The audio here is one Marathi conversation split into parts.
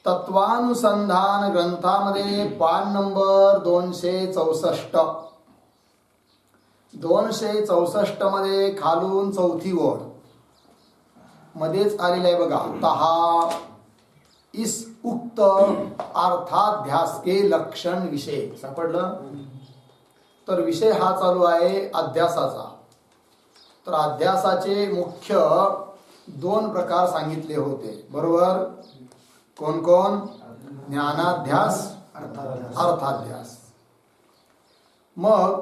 तत्वानुसंधान ग्रंथामध्ये पान नंबर 264 मध्ये खालून चौथी ओळ मध्येच आलेलं आहे बघा. तहा इस उक्त अर्थाध्यास के लक्षण विषय सापडलं. तर विषय हा चालू आहे अध्यासाचा. तर अध्यासाचे मुख्य 2 प्रकार सांगितले होते, बरोबर. कोण कोण? ज्ञानाध्यास, अर्थाध्यास. मग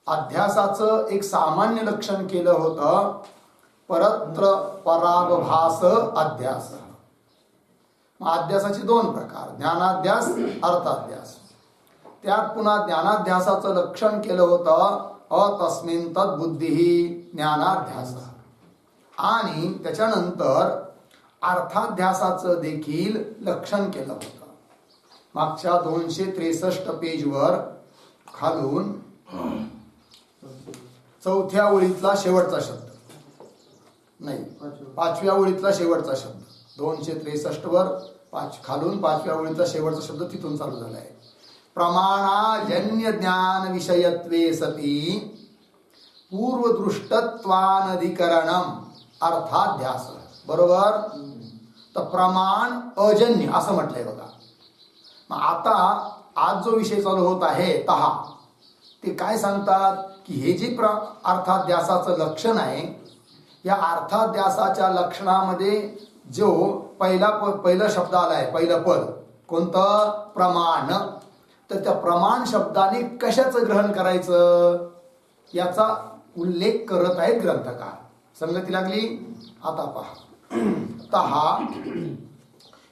अध्यासाचं एक सामान्य लक्षण केलं होतं, परत्र परागभास अध्यास. अध्यासाचे 2 प्रकार, ज्ञानाध्यास, अर्थाध्यास. त्यात पुन्हा ज्ञानाध्यासाचं लक्षण केलं होतं अतस्मिन् तद्बुद्धी ज्ञानाध्यास. आणि त्याच्यानंतर अर्थाध्यासाचं देखील लक्षण केलं होतं. मागच्या 263 पेजवर खालून चौथ्या ओळीतला शेवटचा शब्द, नाही 5व्या ओळीतला शेवटचा शब्द, 263 वर खालून 5व्या ओळीतला शेवटचा शब्द तिथून चालू झाला आहे. प्रमाणाजन्य ज्ञान विषयत्वे सती पूर्वदृष्टत्वानधिकरणम अर्थाध्यास, बरोबर. तर प्रमाण अजन्य असं म्हटलंय बघा. मग आता आज जो विषय चालू होत आहे तहा, ते काय सांगतात की हे जे अर्थाध्यासाचं लक्षण आहे, या अर्थाध्यासाच्या लक्षणामध्ये जो पहिला शब्द आलाय, पहिलं पद कोणतं? प्रमाण. तर त्या प्रमाण शब्दाने कशाचं ग्रहण करायचं याचा उल्लेख करत आहेत ग्रंथकार. संगती लागली. आता पहा. तहा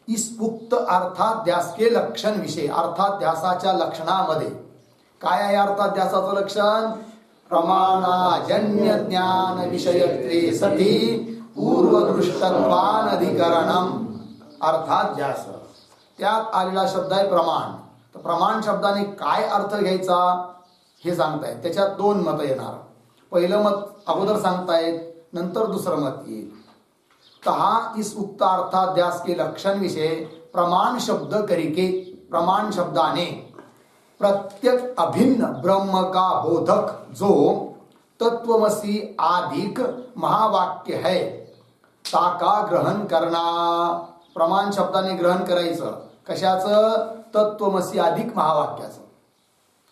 इस उक्त अर्थाध्यास के लक्षण विषय. अर्थाध्यासाच्या लक्षणामध्ये काय आहे? अर्थाध्यासाचं लक्षण प्रमाणाजन्य ज्ञान विषयत्वे सती पूर्वदृष्टत्वानधिकरणम अर्थाध्यास. त्यात आलेला शब्द आहे प्रमाण. तर प्रमाण शब्दाने काय अर्थ घ्यायचा हे सांगतायत. त्याच्यात 2 मत येणार. पहिलं मत अगोदर सांगतायत, नंतर दुसरं मत येईल. तहा इस उक्त अर्थाध्यास के लक्षण विषय प्रमाण शब्द करिके, प्रमाण शब्दाने प्रत्येक अभिन्न ब्रह्म का बोधक जो तत्वमसी आदिक महावाक्य है ताका ग्रहण करना. प्रमाण शब्दाने ग्रहण करायचं कशाचं? तत्वमसी अधिक महावाक्याचं.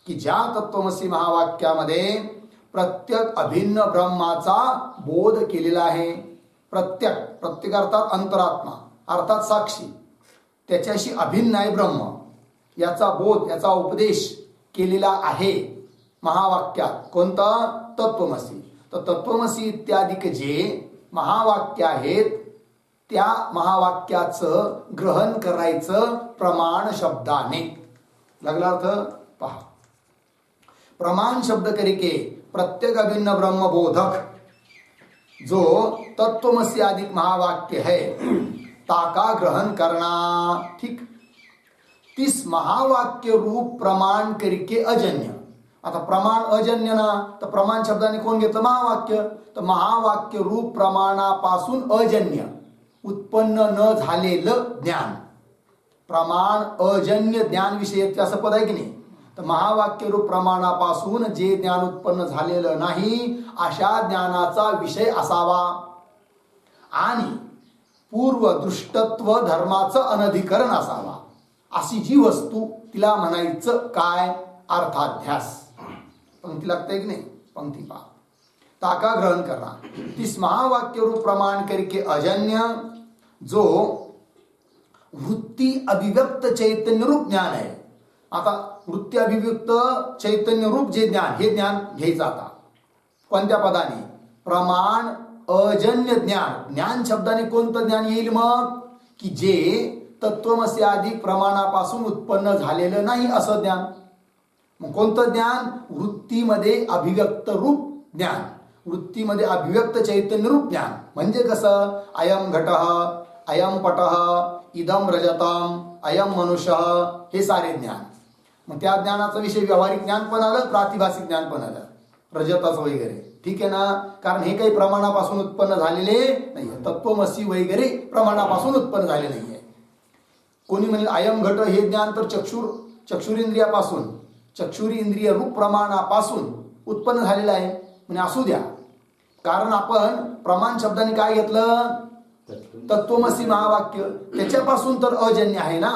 की ज्या तत्वमसी महावाक्यामध्ये प्रत्येक अभिन्न ब्रह्माचा बोध केलेला आहे. प्रत्येक अर्थात अंतरात्मा, अर्थात साक्षी, त्याच्याशी अभिन्न आहे ब्रह्म, याचा बोध, याचा उपदेश केलेला आहे महावाक्यात. कोणतं? तत्वमसी. तर तत्वमसी इत्यादिक जे महावाक्य आहेत त्या महावाक्याचं ग्रहण करायचं प्रमाण शब्दाने. लागला अर्थ? पहा. प्रमाण शब्द करिके प्रत्येक अभिन्न ब्रह्मबोधक जो तत्वमसी अधिक महावाक्य है ताका ग्रहण करना. ठीक. तीस महावाक्य रूप प्रमाण करके अजन्य. आता प्रमाण अजन्य ना, तर प्रमाण शब्दाने कोण घेतलं? महावाक्य. तर महावाक्य रूप प्रमाणापासून अजन्य उत्पन्न न झालेलं ज्ञान. प्रमाण अजन्य ज्ञान विषय असं पद आहे की नाही. तर महावाक्य रूप प्रमाणापासून जे ज्ञान उत्पन्न झालेलं नाही अशा ज्ञानाचा विषय असावा. आणि पूर्वदृष्टत्व धर्माचं अनधिकरण असावा. अशी जी वस्तू तिला म्हणायचं काय? अर्थाध्यास. पंक्ती लागते की नाही? पंक्ती पहा. ताका ग्रहण करना. तीस महावाक्य रूप प्रमाण करके अजन्य जो वृत्ती अभिव्यक्त चैतन्य रूप ज्ञान आहे. आता वृत्ती अभिव्यक्त चैतन्य रूप जे ज्ञान, हे ज्ञान घ्यायचं. आता कोणत्या पदाने? प्रमाण अजन्य ज्ञान. ज्ञान शब्दाने कोणतं ज्ञान येईल मग? की जे तत्वमसी अधिक प्रमाणापासून उत्पन्न झालेलं नाही असं ज्ञान. मग कोणतं ज्ञान? वृत्तीमध्ये अभिव्यक्त रूप ज्ञान. वृत्तीमध्ये अभिव्यक्त चैतन्य रूप ज्ञान. म्हणजे कसं? अयम घटः, अयम पटः, इदम रजतम, अयम मनुष्य, हे सारे ज्ञान. मग त्या ज्ञानाचा विषय व्यावहारिक ज्ञान पण आलं, प्रातिभासिक ज्ञान पण आलं, रजताचं वगैरे. ठीक आहे ना, कारण हे काही प्रमाणापासून उत्पन्न झालेले नाहीये. तत्वमसी वगैरे प्रमाणापासून उत्पन्न झाले नाहीये. कोणी म्हणजे अयम घट हे ज्ञान तर चक्षुरेंद्रियापासून, चक्षुरी इंद्रिय रूप प्रमाणापासून उत्पन्न झालेलं आहे म्हणजे असू द्या. कारण आपण प्रमाण शब्दाने काय घेतलं, तत्वमसी महावाक्य, त्याच्यापासून तर अजन्य आहे ना.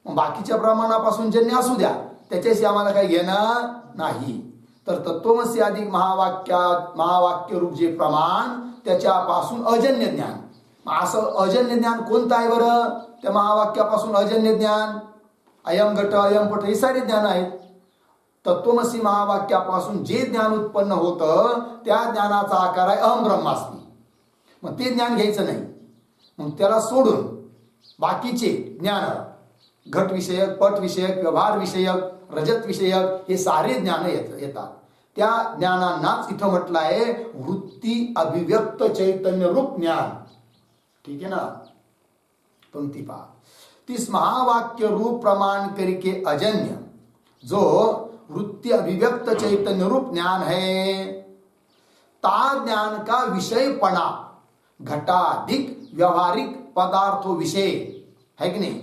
बाकीच्या प्रमाणापासून जन्य असू द्या, त्याच्याशी आम्हाला काही घेणं नाही. तर तत्वमसी अधिक महावाक्य रूप जे प्रमाण त्याच्यापासून अजन्य ज्ञान. असं अजन्य ज्ञान कोणतं आहे बरं? त्या महावाक्यापासून अजन्य ज्ञान अयम घट अयम पट हे सारे ज्ञान आहेत. तत्वमसी महावाक्यापासून जे ज्ञान उत्पन्न होतं त्या ज्ञानाचा आकार आहे अहम ब्रह्मास्मी. मग ते ज्ञान घ्यायचं नाही. मग त्याला सोडून बाकीचे ज्ञान घट विषयक, पट विषयक, व्यवहार विषयक, रजत विषयक हे सारे ज्ञान येतात. त्या ज्ञानांनाच इथं म्हटलं आहे वृत्ती अभिव्यक्त चैतन्य रूप ज्ञान. ठीक आहे ना. पंक्ती पहा. तीस महावाक्य रूप प्रमाण करके अजन्य जो वृत्ति अभिव्यक्त चैतन्य रूप ज्ञान है, ता ज्ञान का विषयपणा घटाधिक व्यावहारिक पदार्थो विषय है की नाही.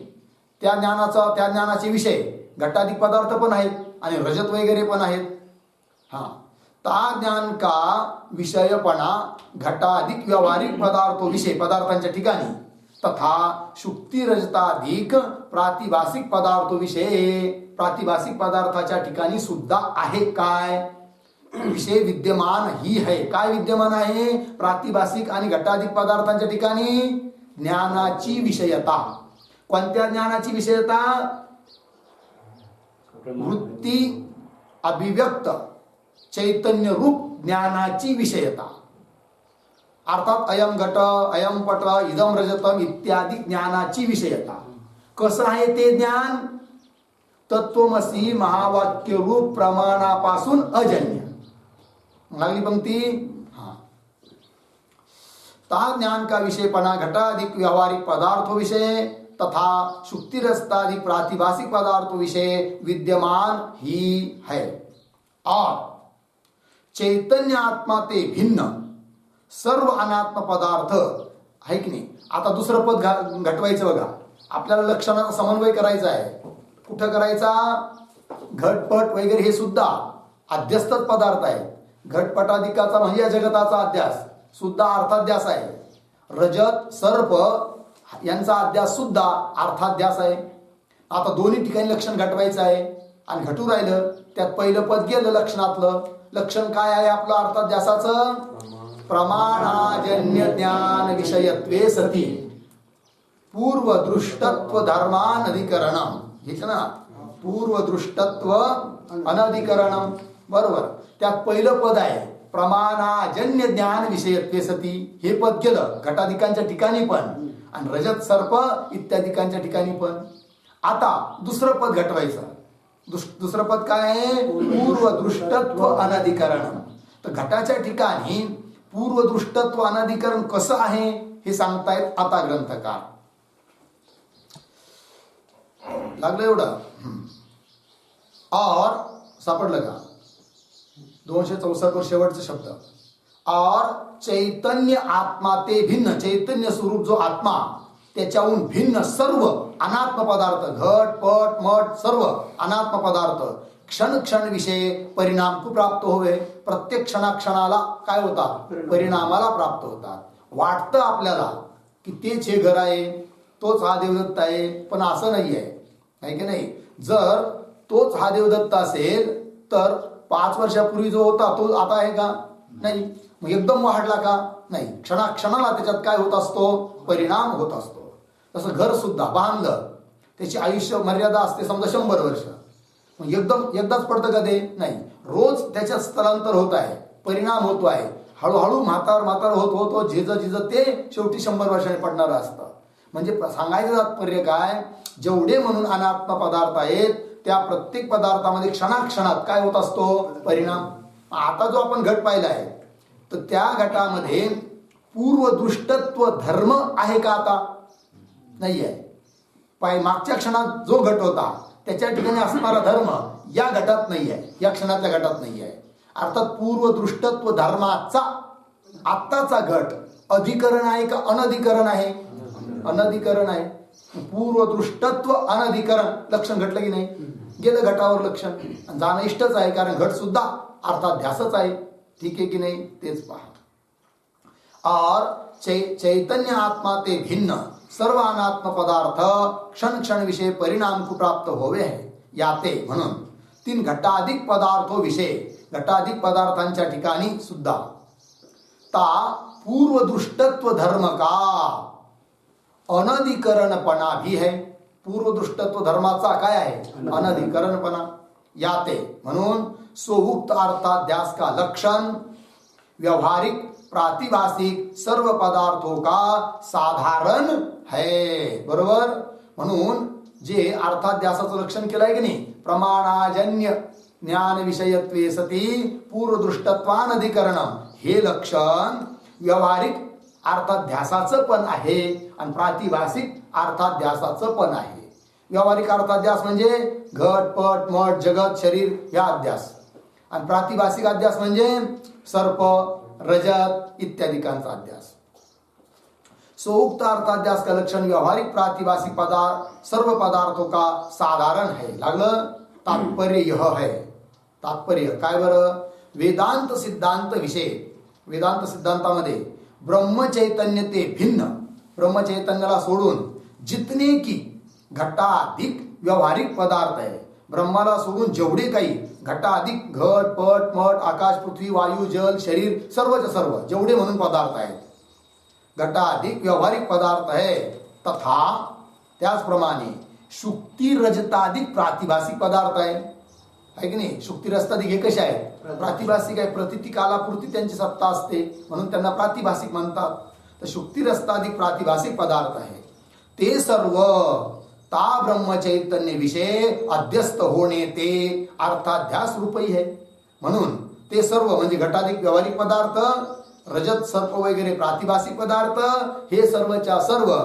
त्या ज्ञानाचे विषय घटाधिक पदार्थ पण आहेत आणि रजत वगैरे पण आहेत. हाँ, ता ज्ञान का विषयपणा घटाधिक व्यावहारिक पदार्थो विषय पदार्थांच्या ठिकाणी तथा शुक्ती रजताधिक प्रातिभासिक पदार्थो विषय प्रातिभासिक पदार्थाच्या ठिकाणी सुद्धा आहे. काय विषय विद्यमान ही है. काय विद्यमान आहे? प्रातिभासिक आणि घटाधिक पदार्थांच्या ठिकाणी ज्ञानाची विषयता. कोणत्या ज्ञानाची विषयता? वृत्ती अभिव्यक्त चैतन्य रूप ज्ञानाची विषयता. अर्थात अयम घट अयम पट इदम रजतम इत्यादी ज्ञानाची विषयता. कसं आहे ते ज्ञान? तत्वमसी महावाक्य रूप प्रमाणापासून अजन्य. लागली पंक्ती. हाँ, ता ज्ञान का विषयपणा घटाधिक व्यावहारिक पदार्थों विषय तथा शुक्तिरस्ताधिक प्रातिभासिक पदार्थों विषय विद्यमान ही है. और चैतन्य आत्मा ते भिन्न सर्व अनात्म पदार्थ आहे की नाही. आता दुसरं पद घटवायचं बघा. आपल्याला लक्षणाचा समन्वय करायचा आहे. कुठं करायचा? घटपट वगैरे हे सुद्धा अध्यस्तच पदार्थ आहेत. घटपटाधिकाचा म्हणजे या जगताचा अध्यास सुद्धा अर्थाध्यास आहे. रजत सर्प यांचा अध्यास सुद्धा अर्थाध्यास आहे. आता दोन्ही ठिकाणी लक्षण घटवायचं आहे आणि घटू राहिलं. त्यात पहिलं पद गेलं लक्षणातलं. लक्षण काय आहे आपलं अर्थाध्यासाचं? प्रमाणाजन्य ज्ञान विषयत्वे सती पूर्वदृष्टत्व धर्मानधिकरणम. घेतलं ना, पूर्वदृष्टत्व अनधिकरणम. बरोबर. त्यात पहिलं पद आहे प्रमाणाजन्य ज्ञान विषयत्वे सती. हे पद गेलं घटाधिकांच्या ठिकाणी पण आणि रजत सर्प इत्यादिकांच्या ठिकाणी पण. आता दुसरं पद घटवायचं. दुसरं पद काय आहे? पूर्वदृष्टत्व अनधिकरणम. तर घटाच्या ठिकाणी पूर्वदृष्टत्व अनधिकरण कसं आहे हे सांगतायत आता ग्रंथकार. लागलं एवढं? और सापडलं का? 264 वर शेवटचा शब्द. और चैतन्य आत्मा ते भिन्न. चैतन्य स्वरूप जो आत्मा त्याच्याहून भिन्न सर्व अनात्म पदार्थ घट पट मठ सर्व अनात्म पदार्थ क्षण क्षण विषय परिणाम को प्राप्त होवे. प्रत्येक क्षणाक्षणाला काय होतात? परिणामाला प्राप्त होतात. वाटतं आपल्याला की तेच हे घर आहे, तोच हा देवदत्त आहे, पण असं नाही आहे की नाही. जर तोच हा देवदत्त असेल तर 5 वर्षापूर्वी जो होता तो आता आहे का? नाही. मग एकदम वाढला का? नाही. क्षणाक्षणाला त्याच्यात काय होत असतो? परिणाम होत असतो. तसं घर सुद्धा बांधलं त्याची आयुष्य मर्यादा असते समजा 100 वर्ष. मग एकदम एकदाच पडतं का ते? नाही. रोज त्याच्यात स्थलांतर होत आहे, परिणाम होतो आहे. हळूहळू म्हातार होत झिज ते शेवटी 100 वर्षाने पडणारं असतं. म्हणजे सांगायचं तात्पर्य काय? जेवढे म्हणून अनात्म पदार्थ आहेत त्या प्रत्येक पदार्थामध्ये क्षणाक्षणात काय होत असतो? परिणाम. आता जो आपण घट पाहिला आहे तर त्या घटामध्ये पूर्वदृष्टत्व धर्म आहे का? आता नाही आहे. मागच्या क्षणात जो घट होता त्याच्या ठिकाणी असणारा धर्म या घटात नाही आहे, या क्षणातल्या घटात नाही आहे. अर्थात पूर्वदृष्टत्व धर्माचा आत्ताचा घट अधिकरण आहे का अनधिकरण आहे? अनधिकरण आहे. पूर्वदृष्टत्व अनधिकरण लक्षण घटलं की नाही? गेलं घटावर लक्षण. जाणं इष्टच आहे कारण घट सुद्धा अर्थात ध्यासच आहे. ठीक आहे की नाही? तेच पहा. और चैतन्य आत्मा ते भिन्न सर्व अनात्म पदार्थ क्षण क्षण विषय परिणाम को प्राप्त होवे है याते. म्हणून 3 घटाधिक पदार्थो विषय घटाधिक पदार्थांच्या ठिकाणी सुद्धा ता पूर्वदृष्टत्व धर्म का अनधिकरणपणा भी है. पूर्वदृष्टत्व धर्माचा काय आहे? अनधिकरणपणा. याते म्हणून सोउक्त अर्थाध्यास का लक्षण व्यवहारिक प्रातिभासिक सर्व पदार्थों का साधारण है. बरोबर. म्हणून जे अर्थाध्यासाचं लक्षण केलं आहे की नाही, प्रमाणाजन्य ज्ञान विषयत्वे सती पूर्वदृष्टत्वानधिकरणम, हे लक्षण व्यवहारिक अर्थाध्यासाचं पण आहे आणि प्रातिभासिक अर्थाध्यासाचं पण आहे. व्यवहारिक अर्थाध्यास म्हणजे घट पट मठ जगत शरीर या अध्यास, आणि प्रातिभासिक अध्यास म्हणजे सर्प रजत इत्यादिकांचा अध्यास. सोउक्त अर्थाध्यास का लक्षण व्यवहारिक प्रातिभासिक पदार्थ सर्व पदार्थों का साधारण है. लागलं. तात्पर्य यह है. तात्पर्य काय बरं? वेदांत सिद्धांत विषय. वेदांत सिद्धांतामध्ये ब्रह्मचैतन्य ते भिन्न, ब्रह्मचैतन्याला सोडून जितने की घटाधिक व्यवहारिक पदार्थ आहे, ब्रह्माला सोडून जेवढे काही घटाधिक घट पट मठ आकाश पृथ्वी वायू जल शरीर सर्वच सर्व जेवढे म्हणून पदार्थ आहेत, घटाधिक व्यवहारिक पदार्थ आहे. तथा त्याचप्रमाणे शुक्ती रजताधिक प्रातिभासिक पदार्थ आहे की नाही? शुक्ती रजताधिक हे कसे आहेत? प्रातिभासिक आहे. प्रतीती कालापुरती त्यांची सत्ता असते म्हणून त्यांना प्रातिभासिक म्हणतात. तर शुक्ती रजताधिक प्रातिभासिक पदार्थ आहे. ते सर्व ता ब्रह्मचैतन्य विषय अध्यस्त होणे ते अर्थाध्यास रूपही है. म्हणून ते सर्व म्हणजे घटाधिक व्यवहारिक पदार्थ रजत सर्प वगैरे प्रातिभासिक पदार्थ हे सर्वच्या सर्व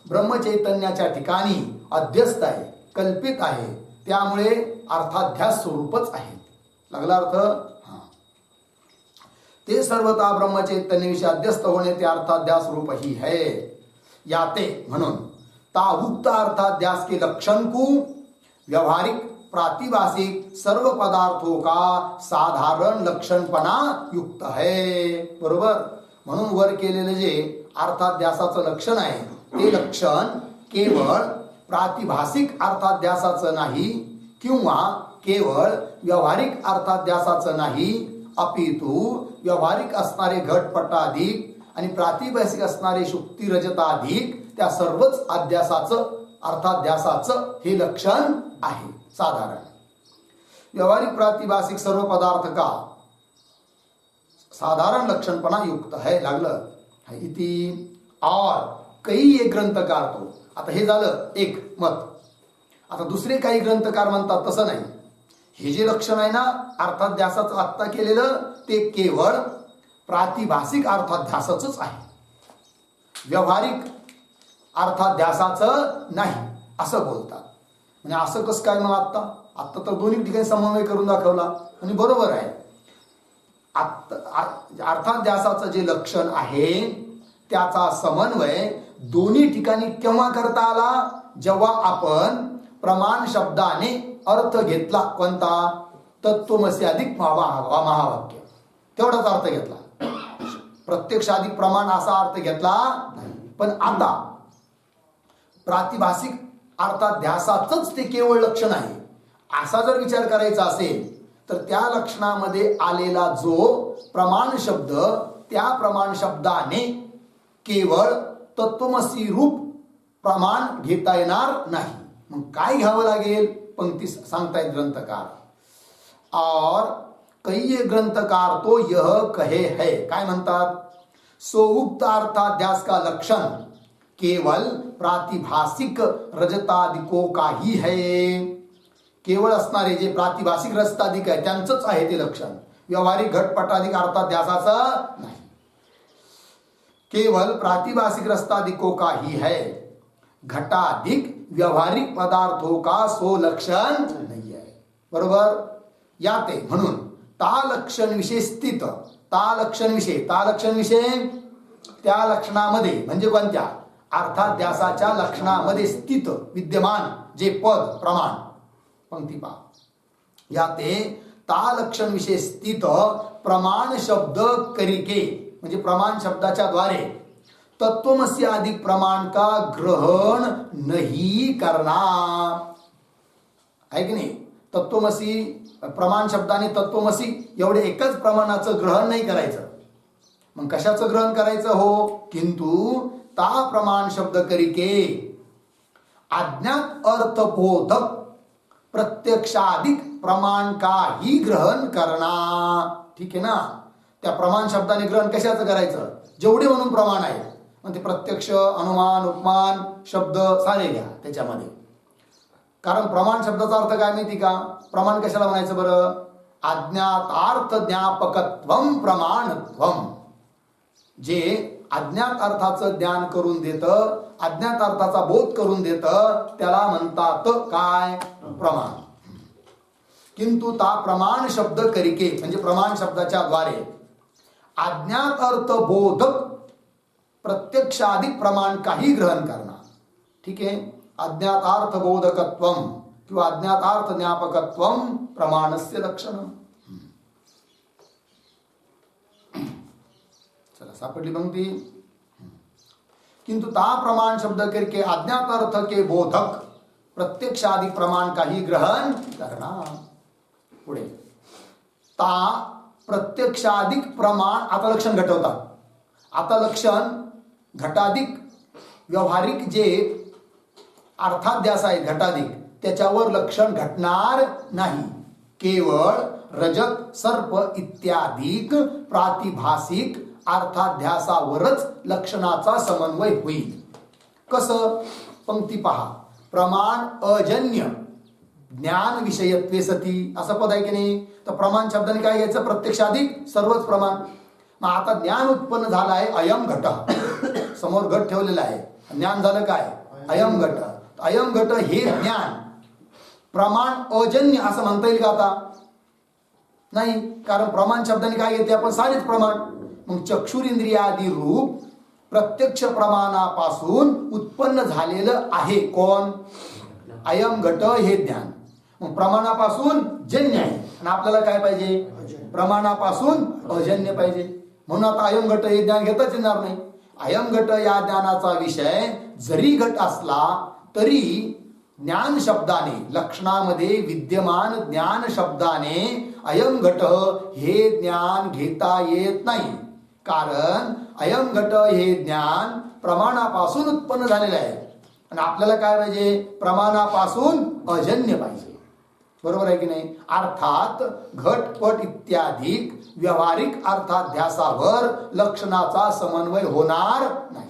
ब्रह्मचैतन्याच्या ठिकाणी अध्यस्त आहे, कल्पित आहे. त्यामुळे अर्थाध्यास स्वरूपच आहे. लागला अर्थ? हा. ते सर्वता ब्रह्मचैतन्य विषय अध्यस्त होणे ते अर्थाध्यास रूप ही है. याते म्हणून ता उक्त अर्थाध्यास के लक्षण को व्यवहारिक प्रातिभासिक सर्व पदार्थों का साधारण लक्षणपणा युक्त है. बरोबर. म्हणून वर केलेले जे अर्थाध्यासाचं लक्षण आहे ते लक्षण केवळ प्रातिभासिक अर्थाध्यासाचं नाही किंवा केवळ व्यवहारिक अर्थाध्यासाचं नाही, अपितु व्यवहारिक असणारे घटपटाधिक आणि प्रातिभासिक असणारे शुक्ती रजताधिक त्या सर्वच अध्यासाचं अर्थाध्यासाचं हे लक्षण आहे साधारण. व्यवहारिक प्रातिभासिक सर्व पदार्थ का साधारण लक्षणपणा युक्त है. लागलं. इति और कई एक ग्रंथकार तो. आता हे झालं एक मत. आता दुसरे काही ग्रंथकार म्हणतात तसं नाही. हे जे लक्षण आहे ना अर्थाध्यासाचं आत्ता केलेलं ते केवळ प्रातिभासिक अर्थाध्यासाचंच आहे, व्यवहारिक अर्थाध्यासाचं नाही असं बोलतात. म्हणजे असं कसं काय मग? आत्ता तर दोन्ही ठिकाणी समन्वय करून दाखवला आणि बरोबर आहे. अर्थाध्यासाचं जे लक्षण आहे त्याचा समन्वय दोन्ही ठिकाणी केव्हा करता आला? जेव्हा आपण प्रमाण शब्दाने अर्थ घेतला. कोणता? तत्वमसी अधिक महावाक्य तेवढाच अर्थ घेतला. प्रत्यक्ष अधिक प्रमाण असा अर्थ घेतला नाही. पण आता प्रातिभासिक अर्थाध्यासाचंच ते केवळ लक्षण आहे असा जर विचार करायचा असेल तर त्या लक्षणामध्ये आलेला जो प्रमाण शब्द त्या प्रमाण शब्दाने केवळ तत्वमसी रूप प्रमाण घेता येणार नाही. मग काय घ्यावं लागेल? पंक्ती सांगतायत ग्रंथकार. और कई ग्रंथकार तो यह कहे है. काय म्हणतात? सोउक्त अर्थाध्यास का लक्षण केवल प्रातिभासिक रजतादिको काही है. केवळ असणारे जे प्रातिभासिक रजताधिक आहे त्यांचंच आहे ते लक्षण, व्यवहारिक घटपटाधिक अर्थाध्यासाचं नाही. केवल प्रातिभासिक रजतादिको का ही है, घटाधिक व्यवहारिक पदार्थों का सो लक्षण नहीं है. बरोबर. याते म्हणून ता लक्षण विषय स्थित, ता लक्षण विषय त्या लक्षणामध्ये म्हणजे कोणत्या, अर्थात ध्यासाच्या लक्षणामध्ये स्थित विद्यमान जे पद प्रमाण, पंक्ती पहा या ते ता लक्षण विषय स्थित प्रमाण शब्द करिके म्हणजे प्रमाण शब्दाच्या द्वारे तत्वमसी अधिक प्रमाण का ग्रहण नहीं करना, आहे की नाही. तत्वमसी प्रमाण शब्दाने तत्वमसी एवढे एकच प्रमाणाचं ग्रहण नाही करायचं. मग कशाचं ग्रहण करायचं हो, किंतु ता प्रमाण शब्द करिके अज्ञात अर्थबोधक प्रत्यक्षाधिक प्रमाण का ही ग्रहण करना. ठीक आहे ना. त्या प्रमाण शब्दाने ग्रहण कशाचं करायचं, जेवढे म्हणून प्रमाण आहे मग ते प्रत्यक्ष अनुमान उपमान शब्द सारे घ्या त्याच्यामध्ये. कारण प्रमाण शब्दाचा अर्थ काय माहिती का, प्रमाण कशाला म्हणायचं बरं, अज्ञातार्थ ज्ञापकत्वम प्रमाणत्वम, जे अज्ञात अर्थाचं ज्ञान करून देतं, अज्ञात अर्थाचा बोध करून देतं त्याला म्हणतात काय, प्रमाण. किंतु ता प्रमाण शब्द करिके म्हणजे प्रमाण शब्दाच्या द्वारे अज्ञात अर्थ बोधक प्रत्यक्षाधिक प्रमाण काही ग्रहण करणार. ठीक आहे. अज्ञातार्थ बोधकत्वम किंवा अज्ञातार्थ ज्ञापकत्वम प्रमाणस्य लक्षणम. चला सापडली पंक्ती. किंतु ता प्रमाण शब्द करके अज्ञात अर्थ के बोधक प्रत्यक्षाधिक प्रमाण काही ग्रहण करणार. पुढे ता प्रत्यक्षाधिक प्रमाण, आता लक्षण घटवतात. आता लक्षण घटाधिक व्यवहारिक जे अर्थाध्यास आहे घटाधिक त्याच्यावर लक्षण घटणार नाही. केवळ रजत सर्प इत्यादिक प्रातिभासिक अर्थाध्यासावरच लक्षणाचा समन्वय होईल. कसं, पंक्ती पहा. प्रमाण अजन्य ज्ञान विषयत्वे सती असं पद आहे की नाही. तर प्रमाण शब्दाने काय घ्यायचं, प्रत्यक्षाधिक सर्वच प्रमाण. मग आता ज्ञान उत्पन्न झालं आहे अयम घट, समोर घट ठेवलेला आहे, ज्ञान झालं काय अयम घट. अयम घट हे ज्ञान प्रमाण अजन्य असं म्हणता येईल का आता, नाही. कारण प्रमाण शब्दाने काय घेते आपण, सारेच प्रमाण. मग चक्षुरिंद्रियादी रूप प्रत्यक्ष प्रमाणापासून उत्पन्न झालेलं आहे कोण, अयम घट हे ज्ञान. मग प्रमाणापासून जन्य आहे आणि आपल्याला काय पाहिजे, प्रमाणापासून अजन्य पाहिजे. म्हणून आता अयम घट हे ज्ञान घेताच येणार नाही. अयम घट या ज्ञानाचा विषय जरी घट असला तरी ज्ञान शब्दाने लक्षणामध्ये विद्यमान ज्ञान शब्दाने अयम घट हे ज्ञान घेता येत नाही. कारण अयम घट हे ज्ञान प्रमाणापासून उत्पन्न झालेलं आहे आणि आपल्याला काय पाहिजे, प्रमाणापासून अजन्य पाहिजे. बरोबर आहे की नाही. अर्थात घटपट इत्यादी व्यावहारिक अर्थाध्यासावर लक्षणाचा समन्वय होणार नाही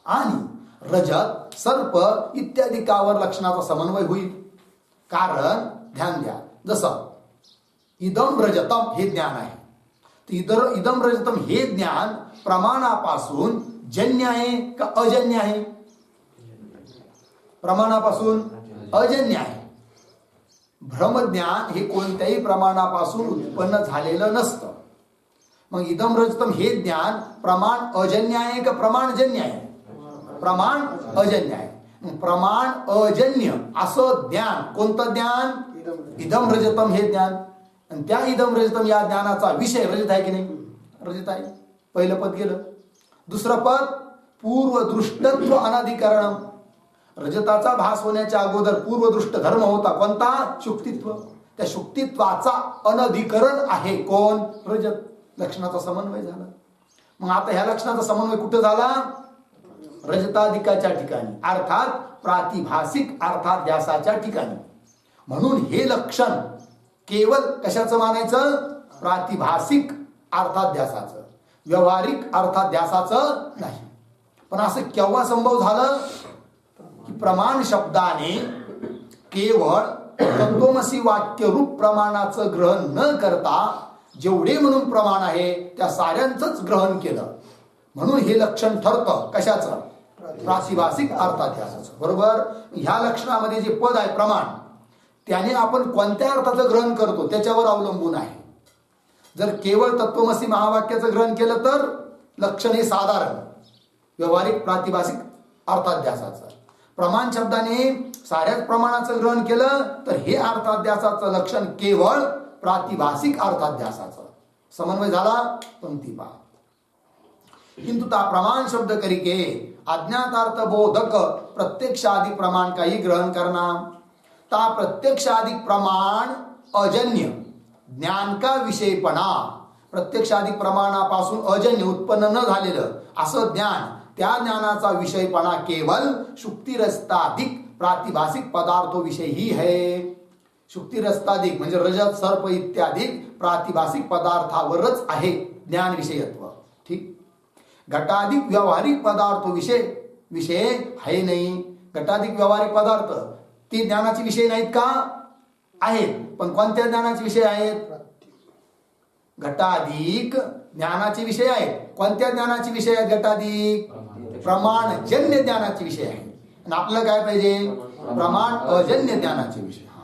आणि रजत सर्प इत्यादिकावर लक्षणाचा समन्वय होईल. कारण ध्यान द्या, जसं इदम रजतम हे ज्ञान आहे, तर इदम रजतम हे ज्ञान प्रमाणापासून जन्य आहे का अजन्य आहे, प्रमाणापासून अजन्य आहे. भ्रमज्ञान हे कोणत्याही प्रमाणापासून उत्पन्न झालेलं नसतं. मग इदम रजतम हे ज्ञान प्रमाण अजन्य आहे का प्रमाणजन्य आहे, प्रमाण अजन्य आहे. प्रमाण अजन्य असं ज्ञान कोणतं ज्ञान, इदम रजतम हे ज्ञान. आणि त्या इदम रजतम या ज्ञानाचा विषय रजत आहे की नाही, रजत आहे. पहिलं पद गेलं. दुसरं पद पूर्वदृष्टत्व अनाधिकरण. रजताचा भास होण्याच्या अगोदर पूर्वदृष्ट धर्म होता कोणता, शुक्तित्व. त्या शुक्तित्वाचा अनधिकरण आहे कोण, रजत. लक्षणाचा समन्वय झाला. मग आता ह्या लक्षणाचा समन्वय कुठे झाला, रजताधिकाच्या ठिकाणी, अर्थात प्रातिभासिक अर्थाध्यासाच्या ठिकाणी. म्हणून हे लक्षण केवळ कशाचं मानायचं, प्रातिभासिक अर्थाध्यासाचं, व्यवहारिक अर्थाध्यासाचं नाही. पण असं केव्हा संभव झालं की प्रमाण शब्दाने केवळ तत्वमसी वाक्य रूप प्रमाणाचं ग्रहण न करता जेवढे म्हणून प्रमाण आहे त्या साऱ्यांचंच ग्रहण केलं. म्हणून हे लक्षण ठरतं कशाचं, प्रातिभासिक अर्थाध्यासाचं. बरोबर. ह्या लक्षणामध्ये जे पद आहे प्रमाण, त्याने आपण कोणत्या अर्थाचं ग्रहण करतो त्याच्यावर अवलंबून आहे. जर केवळ तत्वमसी महावाक्याचं ग्रहण केलं तर लक्षण हे साधारण व्यवहारिक प्रातिभासिक अर्थाध्यासाचं. प्रमाण शब्दाने साऱ्याच प्रमाणाचं ग्रहण केलं तर हे अर्थाध्यासाचं लक्षण केवळ प्रातिभासिक अर्थाध्यासाचं. समन्वय झाला. पंक्ती पहा. किंतु ता प्रमाण शब्द करिके अज्ञातार्थ बोधक प्रत्यक्षादि प्रमाण काही ग्रहण करना. ता प्रत्यक्षाधिक प्रमाण अजन्य ज्ञान का विषयपणा. प्रत्यक्षाधिक प्रमाणापासून अजन्य उत्पन्न न झालेलं असं ज्ञान, त्या ज्ञानाचा विषयपणा केवळ शुक्तिरस्ताधिक प्रातिभासिक पदार्थो विषयी है. शुक्तिरस्ताधिक म्हणजे रजत सर्प इत्यादी प्रातिभासिक पदार्थावरच आहे ज्ञान विषयत्व. ठीक. घटाधिक व्यावहारिक पदार्थ विषय आहे नाही. घटाधिक व्यावहारिक पदार्थ ते ज्ञानाचे विषय नाहीत का? आहेत. पण कोणत्या ज्ञानाचे विषय आहेत? घटाधिक ज्ञानाचे विषय आहेत. कोणत्या ज्ञानाचे विषय आहेत? घटाधिक प्रमाणजन्य ज्ञानाचे विषय आहेत. आणि आपल्याला काय पाहिजे? प्रमाण अजन्य ज्ञानाचे विषय. हा,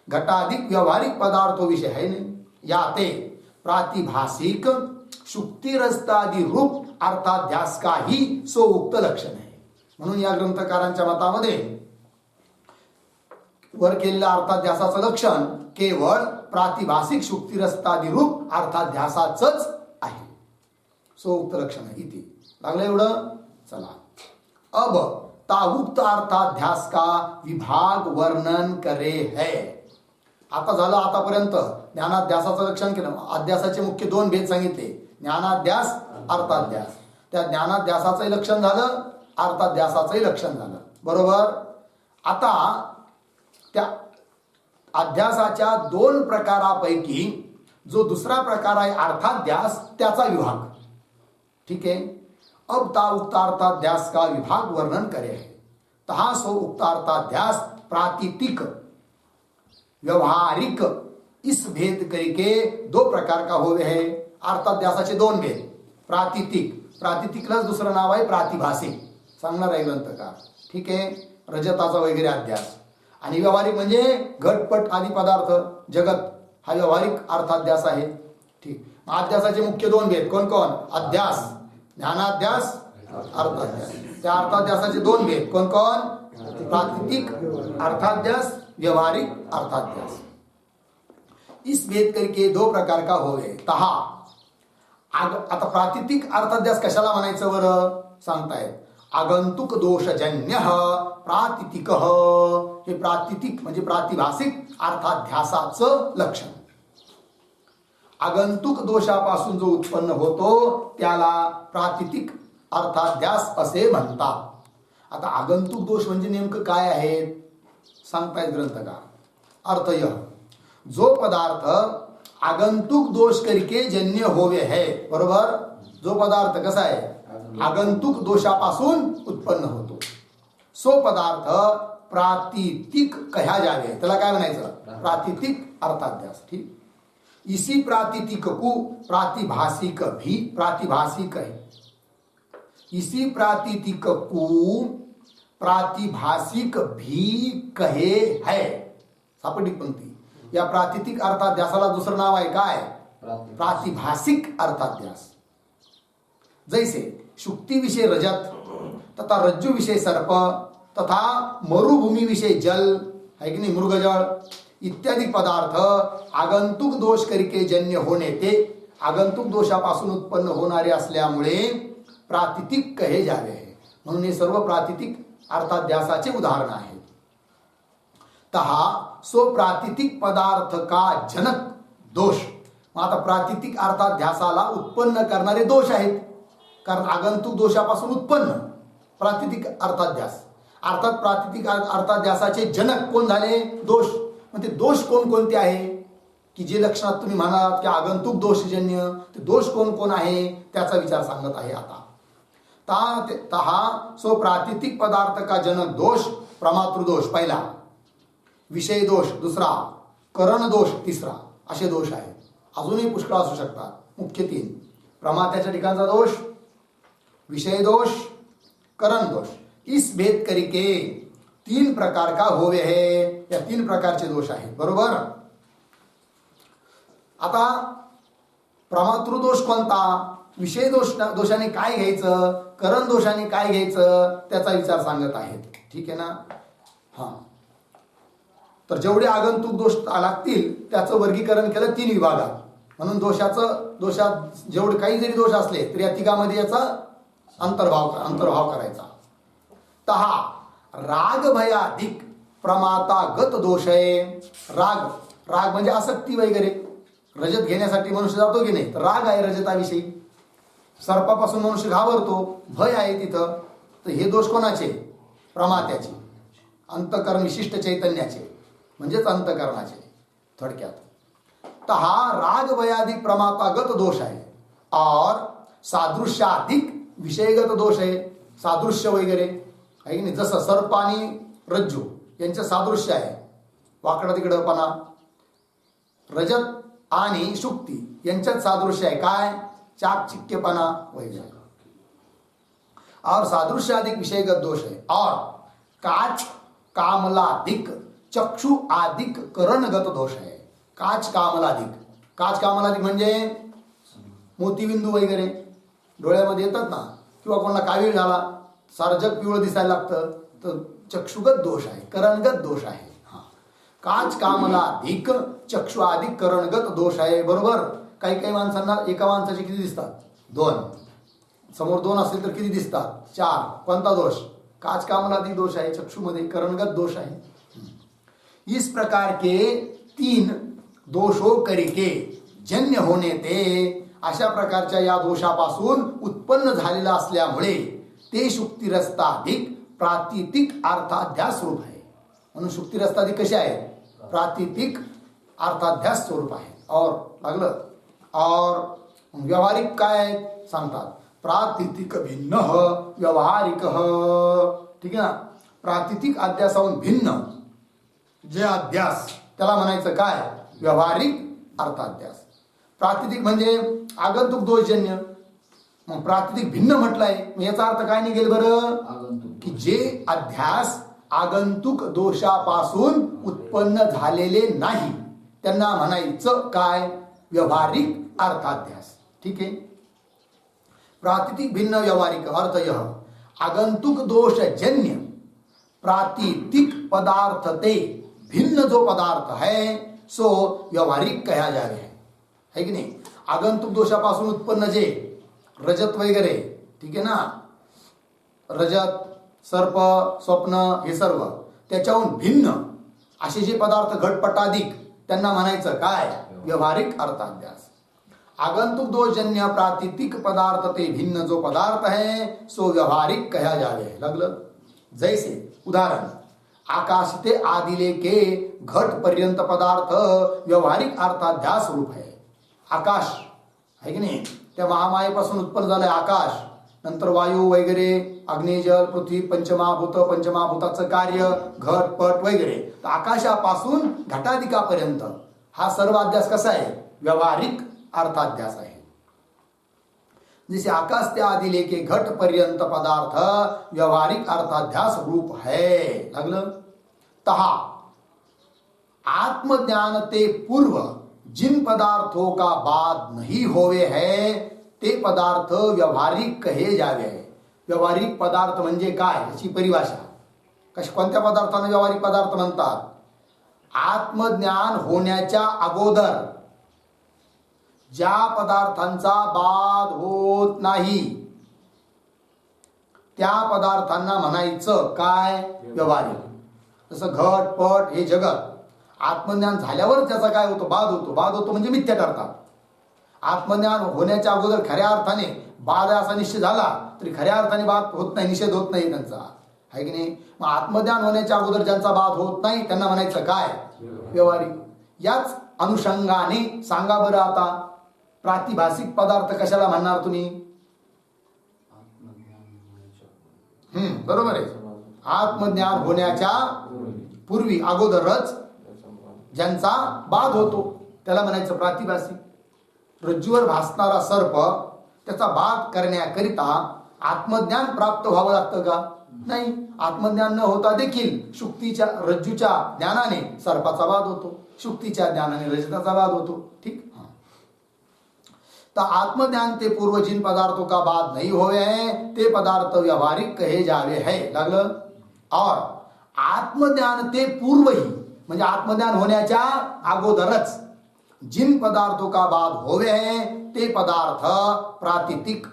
घटाधिक व्यावहारिक पदार्थ विषय आहे नाही. या ते प्रातिभासिक शुक्तिरस्तादी रूप अर्थाध्यास काही सोउक्त लक्षण आहे. म्हणून या ग्रंथकारांच्या मतामध्ये वर केलेल्या अर्थाध्यासाचं लक्षण केवळ प्रातिभासिक शुक्तिरस्तादी रूप अर्थाध्यासाचंच आहे. सोउक्त लक्षण आहे. इथे लागलं एवढं. चला. अब ताउक्त अर्थाध्यास का विभाग वर्णन करे है. आता झालं. आतापर्यंत ज्ञानाध्यासाचं लक्षण केलं. अध्यासाचे मुख्य दोन भेद सांगितले. ज्ञानाध्यास, अर्थाध्यास. त्या ज्ञानाध्यासाचंही लक्षण झालं, अर्थाध्यासाचंही लक्षण झालं. बरोबर. आता त्या अध्यासाच्या दोन प्रकारापैकी जो दुसरा प्रकार आहे अर्थाध्यास, त्याचा विभाग. ठीक आहे. अब ता उक्तार्थाध्यास का विभाग वर्णन करे है. तहा सो उक्तार्थाध्यास प्रातितिक व्यवहारिक इस भेद करके दो प्रकार का होवे है. अर्थाध्यासाचे दोन भेद. प्रातितिक, प्रातितिकलाच दुसरं नाव आहे प्रातिभासिक. सांगणार आहे ग्रंथकार. ठीक आहे. रजताचा वगैरे अध्यास. आणि व्यवहारिक म्हणजे घटपट आदी पदार्थ जगत, हा व्यवहारिक अर्थाध्यास आहे. ठीक. अध्यासाचे मुख्य दोन भेद कोण कोण? अध्यास, ज्ञानाध्यास, अर्थाध्यास. त्या अर्थाध्यासाचे दोन भेद कोण कोण? प्रातितिक अर्थाध्यास, व्यवहारिक अर्थाध्यास. इस भेद करके दो प्रकार का होवे. तहा आता प्रातितिक अर्थाध्यास कशाला म्हणायचं बरं सांगतायत. आगंतुक दोषजन्य प्रातितिक. हे प्रातितिक म्हणजे प्रातिभासिक अर्थाध्यासाचं लक्षण. आगंतुक दोषापासून जो उत्पन्न होतो त्याला प्रातितिक अर्थाध्यास असे म्हणतात. आता आगंतुक दोष म्हणजे नेमकं काय आहेत सांगतायत ग्रंथकार. अर्थ यह, जो पदार्थ आगंतुक दोष करके जन्य होवे है. बरोबर. जो पदार्थ कसा आहे? आगंतुक दोषापासून उत्पन्न होतो. सो पदार्थ प्रातितिक कहा जावे. त्याला काय म्हणायचं? प्रातितिक अर्थाध्यास. ठीक. इसी प्रातितिक को प्रातिभासिक भी प्रातिभासिक है. इसी प्रातितिक को प्रातिभासिक भी कहे है. सापडिक पंक्ती. या प्रातितिक अर्थाध्यासाला दुसरं नाव आहे काय? प्रातिभासिक अर्थाध्यास. जैसे शुक्ति विषय रजत तथा रज्जु विषय सर्प तथा मरुभूमि विषय जल है की नाही, मृगजळ इत्यादी पदार्थ आगंतुक दोष करके जन्य होणे ते आगंतुक दोषापासून उत्पन्न होणारे असल्यामुळे प्रातितिक कहे जावे. म्हणून हे सर्व प्रातितिक अर्थाध्यासाचे उदाहरण आहेत. तहा सो प्रातितिक पदार्थ का जनक दोष. मग आता प्रातितिक अर्थाध्यासाला उत्पन्न करणारे दोष आहेत. कारण आगंतुक दोषापासून उत्पन्न प्रातितिक अर्थाध्यास. अर्थात प्रातितिक अर्थाध्यासाचे जनक कोण झाले? दोष. मग ते दोष कोणकोणते आहे की जे लक्षणात तुम्ही म्हणालात की आगंतुक दोषजन्य, ते दोष कोण कोण आहे त्याचा विचार सांगत आहे. आता तहा सो प्रातितिक पदार्थ का जनक दोष प्रमातृदोष पहिला, विषय दोष दुसरा, करण दोष तिसरा, असे दोष आहेत. अजूनही पुष्कळ असू शकतात. मुख्य तीन: प्रमात्याच्या ठिकाणचा दोष, विषय दोष, करण दोष. इस भेद करके तीन प्रकार का होवे है, या तीन प्रकारचे दोष आहेत. बरोबर. आता प्रमातृदोष कोणता, विषय दोषाने काय घ्यायचं, करण दोषाने काय घ्यायचं, त्याचा विचार सांगत आहेत. ठीक आहे ना. हा, तर जेवढे आगंतुक दोष लागतील त्याचं वर्गीकरण केलं तीन विभागात. म्हणून दोषात जेवढे काही जरी दोष असले तरी या तिघामध्ये याचा अंतर्भाव करायचा. तर हा राग भयाधिक प्रमातागत दोष आहे. राग म्हणजे आसक्ती वगैरे. रजत घेण्यासाठी मनुष्य जातो की नाही, तर राग आहे रजताविषयी. सर्पापासून मनुष्य घाबरतो, भय आहे तिथं. तर हे दोष कोणाचे, प्रमात्याचे, अंतकरण विशिष्ट चैतन्याचे, म्हणजेच अंतकरणाचे थोडक्यात. तर हा राग भयाधिक प्रमातागत दोष आहे. और सादृश्याधिक विषयगत दोष आहे. सादृश्य वगैरे आहे की नाही, जसं सर्प आणि रज्जू यांचं सादृश्य आहे, वाकडा तिकडपणा. रजत आणि शुक्ती यांच्यात सादृश्य आहे, काय, चाकचिक्यपणा वगैरे. और सादृश्याधिक विषयगत दोष है. और काच कामलाधिक चक्षु आधिक करणगत दोष है. काच कामलाधिक म्हणजे मोतीबिंदू वगैरे डोळ्यामध्ये येतात ना, किंवा कोणाला कावीळ झाला, सारं जग पिवळं दिसायला लागतं, तर चक्षुगत दोष आहे, करणगत दोष आहे. काच कामलाधिक चक्षु अधिक करणगत दोष आहे. बरोबर. काही माणसांना एका माणसाचे किती दिसतात, दोन. समोर दोन असेल तर किती दिसतात, चार. कोणता दोष, काच कामलाधिक दोष आहे, चक्षुमध्ये करणगत दोष आहे. इस प्रकार के तीन दोषो करिके जन्य होणे ते, अशा प्रकारच्या या दोषापासून उत्पन्न झालेला असल्यामुळे ते शुक्तिरस्ताधिक प्रातितिक अर्थाध्यास स्वरूप आहे. म्हणून शुक्तिरस्ताधिक कसे आहे, प्रातितिक अर्थाध्यास स्वरूप आहे. और लागलं. और व्यावहारिक काय सांगतात, प्रातितिक भिन्न व्यावहारिक. ठीक आहे ना. प्रातितिक अध्यासाहून भिन्न जे अध्यास त्याला म्हणायचं काय, व्यावहारिक अर्थाध्यास. प्रातितिक म्हणजे आगंतुक दोषजन्य, मग प्रातितिक भिन्न म्हटलंय, मग याचा अर्थ काय निघेल बरं, की जे अध्यास आगंतुक दोषापासून उत्पन्न झालेले नाही त्यांना म्हणायचं काय, व्यावहारिक अर्थाध्यास. ठीक आहे. प्रातितिक भिन्न व्यावहारिक अर्थ यह आगंतुक दोषजन्य प्रातितिक पदार्थ ते भिन्न जो पदार्थ है सो व्यावहारिक कहा जावे है की नाही. आगंतुक दोषापासून उत्पन्न जे रजत वगैरे, ठीक आहे ना, रजत, सर्प, स्वप्न, हे सर्व त्याच्याहून भिन्न असे जे पदार्थ घटपटाधिक त्यांना म्हणायचं काय, व्यावहारिक अर्थाध्यास. आगंतुक दोषजन्य प्रातितिक पदार्थ ते भिन्न जो पदार्थ है सो व्यावहारिक कहा जावे. लागलं. जैसे उदाहरण, आकाश ते आदिले के घट पर्यंत पदार्थ व्यावहारिक अर्थाध्यास रूप है. आकाश आहे की नाही, त्या महामायेपासून उत्पन्न झालंय आकाश. नंतर वायू वगैरे, अग्निजल, पृथ्वी, पंचमहाभूताचं कार्य, घट पट वगैरे. तर आकाशापासून घटाधिकापर्यंत हा सर्व अध्यास कसा आहे, व्यावहारिक अर्थाध्यास आहे. जैसे आकाश ते आदि लेके घट पर्यंत पदार्थ व्यावहारिक अर्थाध्यास रूप है. लागलं. तहा आत्मज्ञान ते पूर्व जिन पदार्थों का बाद नहीं होवे है ते पदार्थ व्यावहारिक कहे जावे. व्यावहारिक पदार्थ म्हणजे काय, याची परिभाषा. कोणत्या पदार्थांना व्यावहारिक पदार्थ म्हणतात, आत्मज्ञान होण्याच्या अगोदर ज्या पदार्थांचा बाध होत नाही त्या पदार्थांना म्हणायचं काय, व्यावहारिक. जसं घट पट हे जगत आत्मज्ञान झाल्यावर त्याचा काय होतो, बाध होतो म्हणजे मिथ्या ठरतात. आत्मज्ञान होण्याच्या अगोदर खऱ्या अर्थाने बाध असा निश्चय झाला तरी खऱ्या अर्थाने बाध होत नाही, निषेध होत नाही त्यांचा, आहे की नाही. मग आत्मज्ञान होण्याच्या अगोदर ज्यांचा बाध होत नाही त्यांना म्हणायचं काय, व्यावहारिक. याच अनुषंगाने सांगा बरं आता प्रातिभासिक पदार्थ कशाला म्हणणार तुम्ही. बरोबर आहे. आत्मज्ञान होण्याच्या पूर्वी अगोदरच ज्यांचा बाध होतो त्याला म्हणायचं प्रातिभासिक. रज्जूवर भासणारा सर्प त्याचा बाध करण्याकरिता आत्मज्ञान प्राप्त व्हावं लागतं का, नाही. आत्मज्ञान न होता देखील शुक्तीच्या रज्जूच्या ज्ञानाने सर्पाचा वाद होतो, शुक्तीच्या ज्ञानाने रजताचा वाद होतो. ठीक. तो आत्मज्ञान ते पूर्व जिन पदार्थों का बाद नहीं होवे हैं ते पदार्थ व्यवहारिक कहे जावे है. लागलं. और आत्मज्ञान ते पूर्व ही म्हणजे आत्मज्ञान होण्याच्या अगोदरच जिन पदार्थों का बाद होवे हैं ते पदार्थ प्रातितिक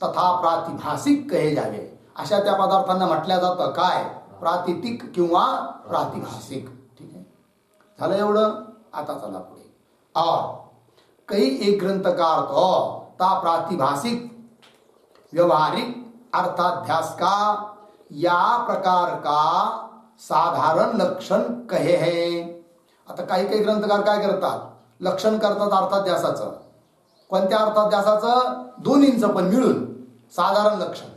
तथा प्रातिभासिक कहे जावे. अशा त्या पदार्थांना म्हटल्या जातं काय? प्रातितिक किंवा प्रातिभासिक. ठीक आहे. झालं एवढं. आता चला पुढे. और कई एक ग्रंथकार तो ता प्रातिभासिक व्यवहारिक अर्थाध्यास का या प्रकार का साधारण लक्षण कहे है. आता काही काही ग्रंथकार काय करतात? लक्षण करतात अर्थाध्यासाचं. कोणत्या अर्थाध्यासाचं? दोन्हींचं पण मिळून साधारण लक्षण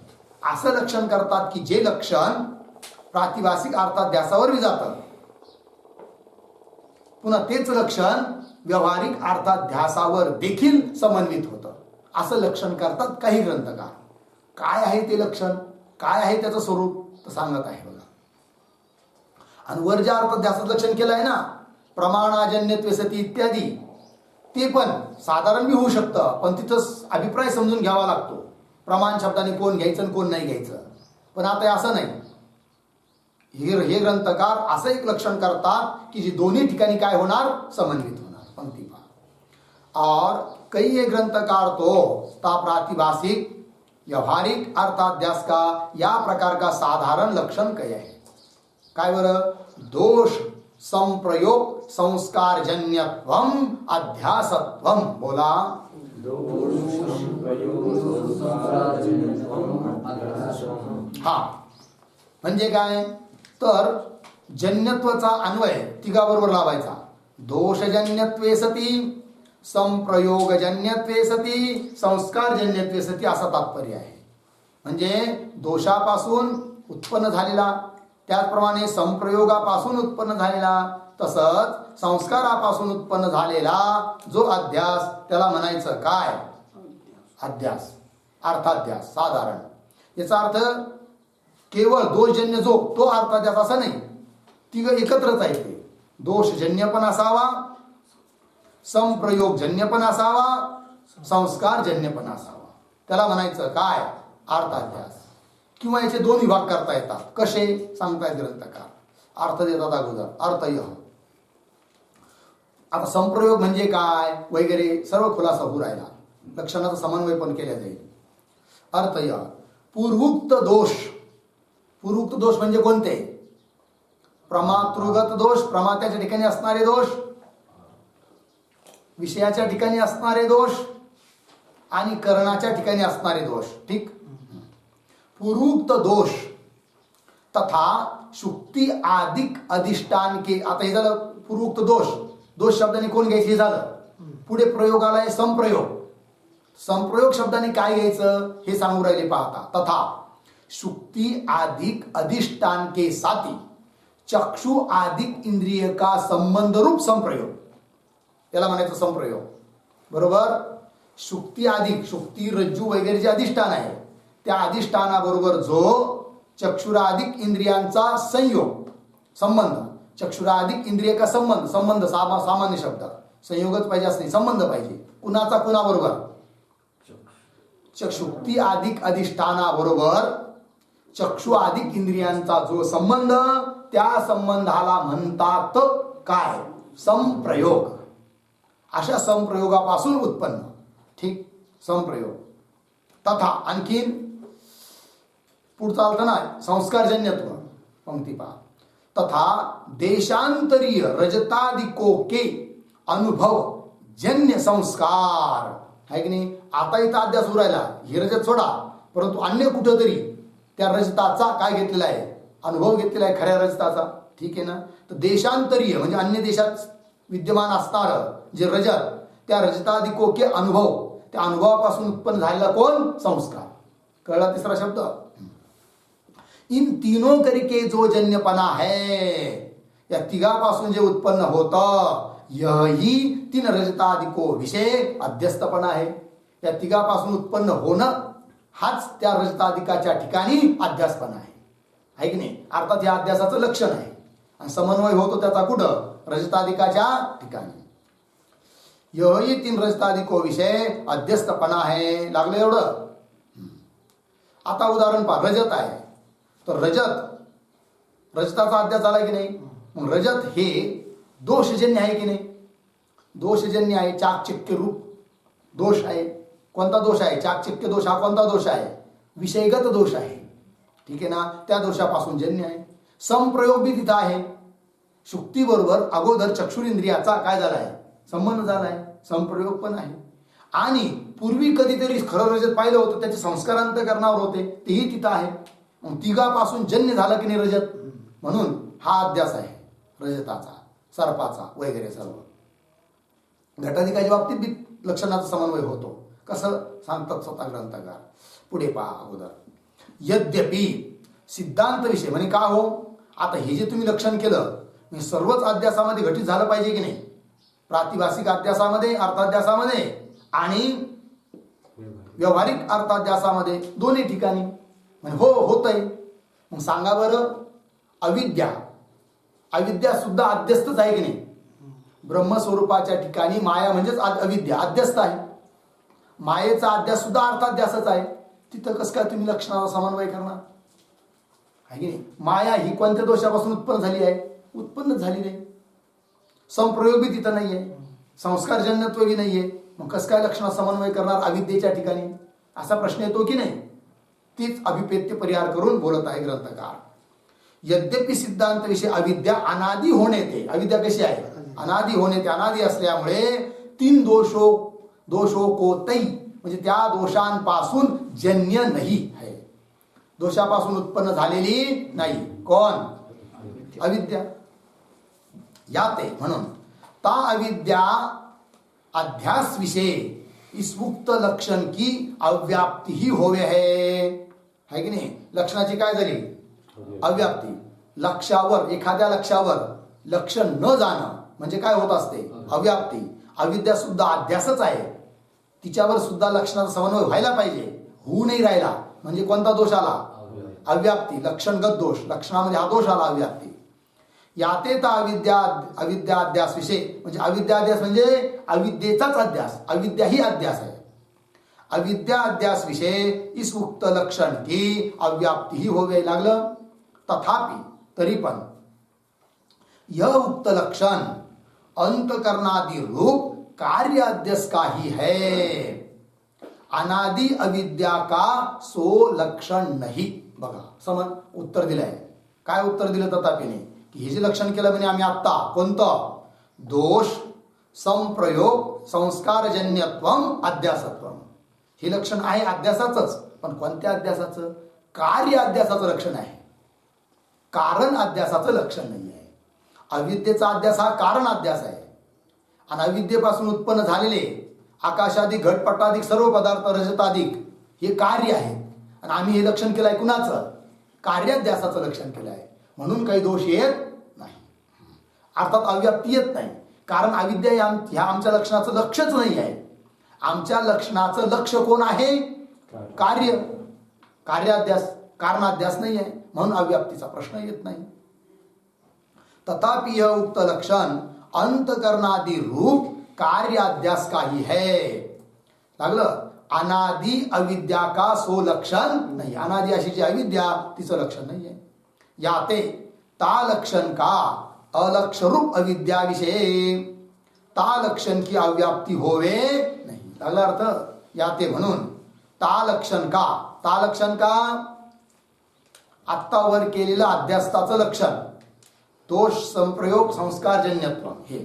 असं लक्षण करतात की जे लक्षण प्रातिभासिक अर्थाध्यासावर जातं. पुन्हा तेच लक्षण व्यवहारिक अर्थाध्यासावर देखील समन्वित होतं. असं लक्षण करतात काही ग्रंथकार. काय आहे ते लक्षण? काय आहे त्याचं स्वरूप? तर सांगत आहे बघा. आणि वर ज्या अर्थाध्यासाचं लक्षण केलं आहे ना, प्रमाणाजन्यत्व सती इत्यादी, ते पण साधारण बी होऊ शकतं, पण तिथंच अभिप्राय समजून घ्यावा लागतो. प्रमाण शब्दाने कोण घ्यायचं आणि कोण नाही घ्यायचं. पण आता असं नाही. हे ग्रंथकार असं एक लक्षण करतात की जी दोन्ही ठिकाणी काय होणार? समन्वित होणार. पंक्ती पहा. और कई ये ग्रंथकार तो ता प्रातिभासिक व्यवहारिक अर्थाध्यास का या प्रकार का साधारण लक्षण कहे है. काय बरं? दोष संप्रयोग संस्कारजन्यत्वम अध्यासत्वम. बोला. हा म्हणजे काय? तर जन्यत्वाचा अन्वय तिघाबरोबर लावायचा. दोषजन्यत्वे सती, संप्रयोगजन्यत्वे सती, संस्कारजन्यत्वे सती असा तात्पर्य आहे. म्हणजे दोषापासून उत्पन्न झालेला, त्याचप्रमाणे संप्रयोगापासून उत्पन्न झालेला, तसंच संस्कारापासून उत्पन्न झालेला जो अध्यास त्याला म्हणायचं काय? अध्यास, अर्थाध्यास. साधारण याचा अर्थ केवळ दोषजन्य जो तो अर्थाध्यास असा नाही, तिघ एकत्रच आहे. ते दोषजन्य पण असावा, संप्रयोगजन्य पण असावा, संस्कारजन्य पण असावा. त्याला म्हणायचं काय? अर्थाध्यास. किंवा याचे दोन विभाग करता येतात. कसे? सांगतायत ग्रंथकार. अर्थ देतात अगोदर. अर्थय. आता संप्रयोग म्हणजे काय वगैरे सर्व खुलासा होऊ राहिला. लक्षणाचा समन्वय पण केला जाईल. अर्थय पूर्वोक्त दोष. पूर्वोक्त दोष म्हणजे कोणते? प्रमातृगत दोष, प्रमात्याच्या ठिकाणी असणारे दोष, विषयाच्या ठिकाणी असणारे दोष आणि करणाच्या ठिकाणी असणारे दोष. ठीक. पूर्वोक्त दोष तथा शुक्ती आदिक अधिष्ठान के. आता हे झालं पूर्वोक्त दोष. दोष शब्दाने कोण घ्यायचे हे झालं. पुढे प्रयोग आलाय संप्रयोग. संप्रयोग शब्दाने काय घ्यायचं हे सांगू राहिले पाहता. तथा शुक्ती आदिक अधिष्ठान के साथी चक्षु आदिक इंद्रिय का संबंध रूप संप्रयोग. त्याला म्हणायचं संप्रयोग. बरोबर. शुक्ती आदिक, शुक्ती रज्जू वगैरे जे अधिष्ठान आहे त्या अधिष्ठानाबरोबर जो चक्षुराधिक इंद्रियांचा संयोग, संबंध. चक्षुराधिक इंद्रिय का संबंध. संबंध सामान्य शब्द. संयोगच पाहिजे असं नाही, संबंध पाहिजे. कुणाचा कुणाबरोबर? शुक्ती आदिक अधिष्ठानाबरोबर चक्षु आदिक इंद्रियांचा जो संबंध, त्या संबंधाला म्हणतात काय? संप्रयोग. अशा संप्रयोगापासून उत्पन्न. ठीक. संप्रयोग. तथा आणखीन पुढचा अर्थ ना संस्कारजन्यत्व. पंक्ती पहा. तथा देशांतरीय रजतादिको के अनुभव जन्य संस्कार. आहे की नाही? आता इथं अध्यास उरायला ही रजत सोडा, परंतु अन्य कुठंतरी त्या रजताचा काय घेतलेला आहे? अनुभव घेतलेला आहे खऱ्या रजताचा. ठीक आहे ना? तर देशांतरीय म्हणजे अन्य देशात विद्यमान असणार जे रजत, त्या रजतादिको के अनुभव, त्या अनुभवापासून उत्पन्न झालेला कोण? संस्कार. कळला तिसरा शब्द? इन तीनों करके जो जन्यपना है, या तिघापासून जे उत्पन्न होतं, यही तीन रजतादिको विषय अध्यस्तपणा आहे. या तिघापासून उत्पन्न होणं हाच त्या रजताधिकाच्या ठिकाणी अध्यासपणा आहे. आहे की नाही. अर्थात या अध्यासाचं लक्षण आहे. आणि समन्वय होतो त्याचा कुठं? रजताधिकाच्या ठिकाणी. यही तीन रजताधिको विषय अध्यस्तपणा आहे. लागलं एवढं. आता उदाहरण पहा. रजत आहे तर रजताचा अध्यास झाला की नाही. मग रजत हे दोषजन्य आहे की नाही. दोषजन्य आहे. चाकचक्य रूप दोष आहे. कोणता दोष आहे? चाकचक्य दोष हा कोणता दोष आहे? विषयगत दोष आहे. ठीक आहे ना. त्या दोषापासून जन्य आहे. संप्रयोग बी तिथं आहे. शुक्तीबरोबर अगोदर चक्षुरेंद्रियाचा काय झाला आहे? संबंध झाला आहे. संप्रयोग पण आहे. आणि पूर्वी कधीतरी खरं रजत पाहिलं होतं, त्याचे संस्कारांत करणावर होते, तेही तिथं आहे. मग तिघापासून जन्य झालं की नाही रजत. म्हणून हा अध्यास आहे रजताचा, सर्पाचा वगैरे सर्व. घटाधिकाच्या बाबतीत बी लक्षणाचा समन्वय होतो. कसं सांगतात स्वतः ग्रंथकार. पुढे पहा अगोदर. यद्यपि सिद्धांत विषय म्हणे का हो, आता हे जे तुम्ही लक्षण केलं हे सर्वच अध्यासामध्ये घटित झालं पाहिजे की नाही. प्रातिभासिक अध्यासामध्ये, अर्थाध्यासामध्ये आणि व्यावहारिक अर्थाध्यासामध्ये दोन्ही ठिकाणी. हो होतंय. मग सांगा बरं. अविद्या सुद्धा अध्यस्तच आहे की नाही. ब्रह्मस्वरूपाच्या ठिकाणी माया म्हणजेच अविद्या अध्यस्त आहे. मायेचा अध्यास सुद्धा अर्थाध्यासच आहे. तिथं कसं काय तुम्ही लक्षणाचा समन्वय करणार आहे की नाही. माया ही कोणत्या दोषापासून उत्पन्न झाली आहे? उत्पन्नच झाली नाही. संप्रयोग बी तिथं नाहीये. संस्कारजन्यत्व बी नाहीये. मग कसं काय लक्षणाचा समन्वय करणार अविद्येच्या ठिकाणी? असा प्रश्न येतो की नाही. तीच अभिप्रेत्य परिहार करून बोलत आहे ग्रंथकार. यद्यपि सिद्धांत विषय अविद्या अनादि होणे ते. अविद्या कशी आहे? अनादि होणे ते. अनादि असल्यामुळे तीन दोषो कोतई म्हणजे त्या दोषांपासून जन्य नाही आहे. दोषापासून उत्पन्न झालेली नाही. कोण? अविद्या. याते म्हणून ता अविद्या अध्यास विषय इस उक्त लक्षण की अव्याप्ती ही होवे है की नाही. लक्षणाची काय झाली? अव्याप्ती. लक्षावर, एखाद्या लक्षावर लक्ष न जाणं म्हणजे काय होत असते? अव्याप्ती. अविद्या सुद्धा अध्यासच आहे. तिच्यावर सुद्धा लक्षणाचा समन्वय व्हायला पाहिजे. होऊ नाही राहिला म्हणजे कोणता दोष आला? अव्याप्ती. लक्षणगत दोष. लक्षणामध्ये हा दोष आला अव्याप्ती. याते ता अविद्या अध्यास विषय म्हणजे अविद्या अध्यास म्हणजे अविद्येचाच अध्यास. अविद्या ही अध्यास आहे. अविद्या अध्यास विषय इस उक्त लक्षण की अव्याप्ती ही होवे. लागलं. तथापि तरी पण यह उक्त लक्षण अंतकरणादि रूप कार्य अध्यस का ही है. अनादि अविद्या का सो लक्षण नहीं. बघा समज उत्तर दिलंय. काय उत्तर दिलं तथापिने? हे जे लक्षण केलं म्हणजे आम्ही आत्ता कोणतं? दोष, संप्रयोग, संस्कारजन्यत्वम, अध्यासत्वम. हे लक्षण आहे अध्यासाचंच. पण कोणत्या अध्यासाचं? कार्य अध्यासाचं लक्षण आहे. कारण अध्यासाचं लक्षण नाही आहे. अविद्येचा अध्यास हा कारण अध्यास आहे. आणि अविद्येपासून उत्पन्न झालेले आकाशाधिक, घटपटाधिक, सर्व पदार्थ रजताधिक हे कार्य आहेत. आणि आम्ही हे लक्षण केलं आहे कुणाचं? कार्याध्यासाचं लक्षण केलं आहे. म्हणून काही दोष येत नाही. अर्थात अव्याप्ती येत नाही. कारण अविद्या ह्या आमच्या लक्षणाचं लक्षच नाही आहे. आमच्या लक्षणाचं लक्ष कोण आहे? कार्य. कार्याध्यास, कारणाध्यास नाही आहे. म्हणून अव्याप्तीचा प्रश्न येत नाही. तथापि यह उक्त लक्षण अंतकरणादि रूप कार्याध्यास का ही है. लागलं. अनादि अविद्या का सो लक्षण नहीं. अनादि अशी जी अविद्या तिचं लक्षण नाही आहे. याते ता लक्षण का अलक्षरूप अविद्या विषय ता लक्षण की अव्याप्ती होवे नाही. लागला अर्थ. याते म्हणून ता लक्षण का. ता लक्षण का? आत्तावर केलेलं अध्यास्ताचं लक्षण. दोष, संप्रयोग, संस्कारजन्यत्व हे.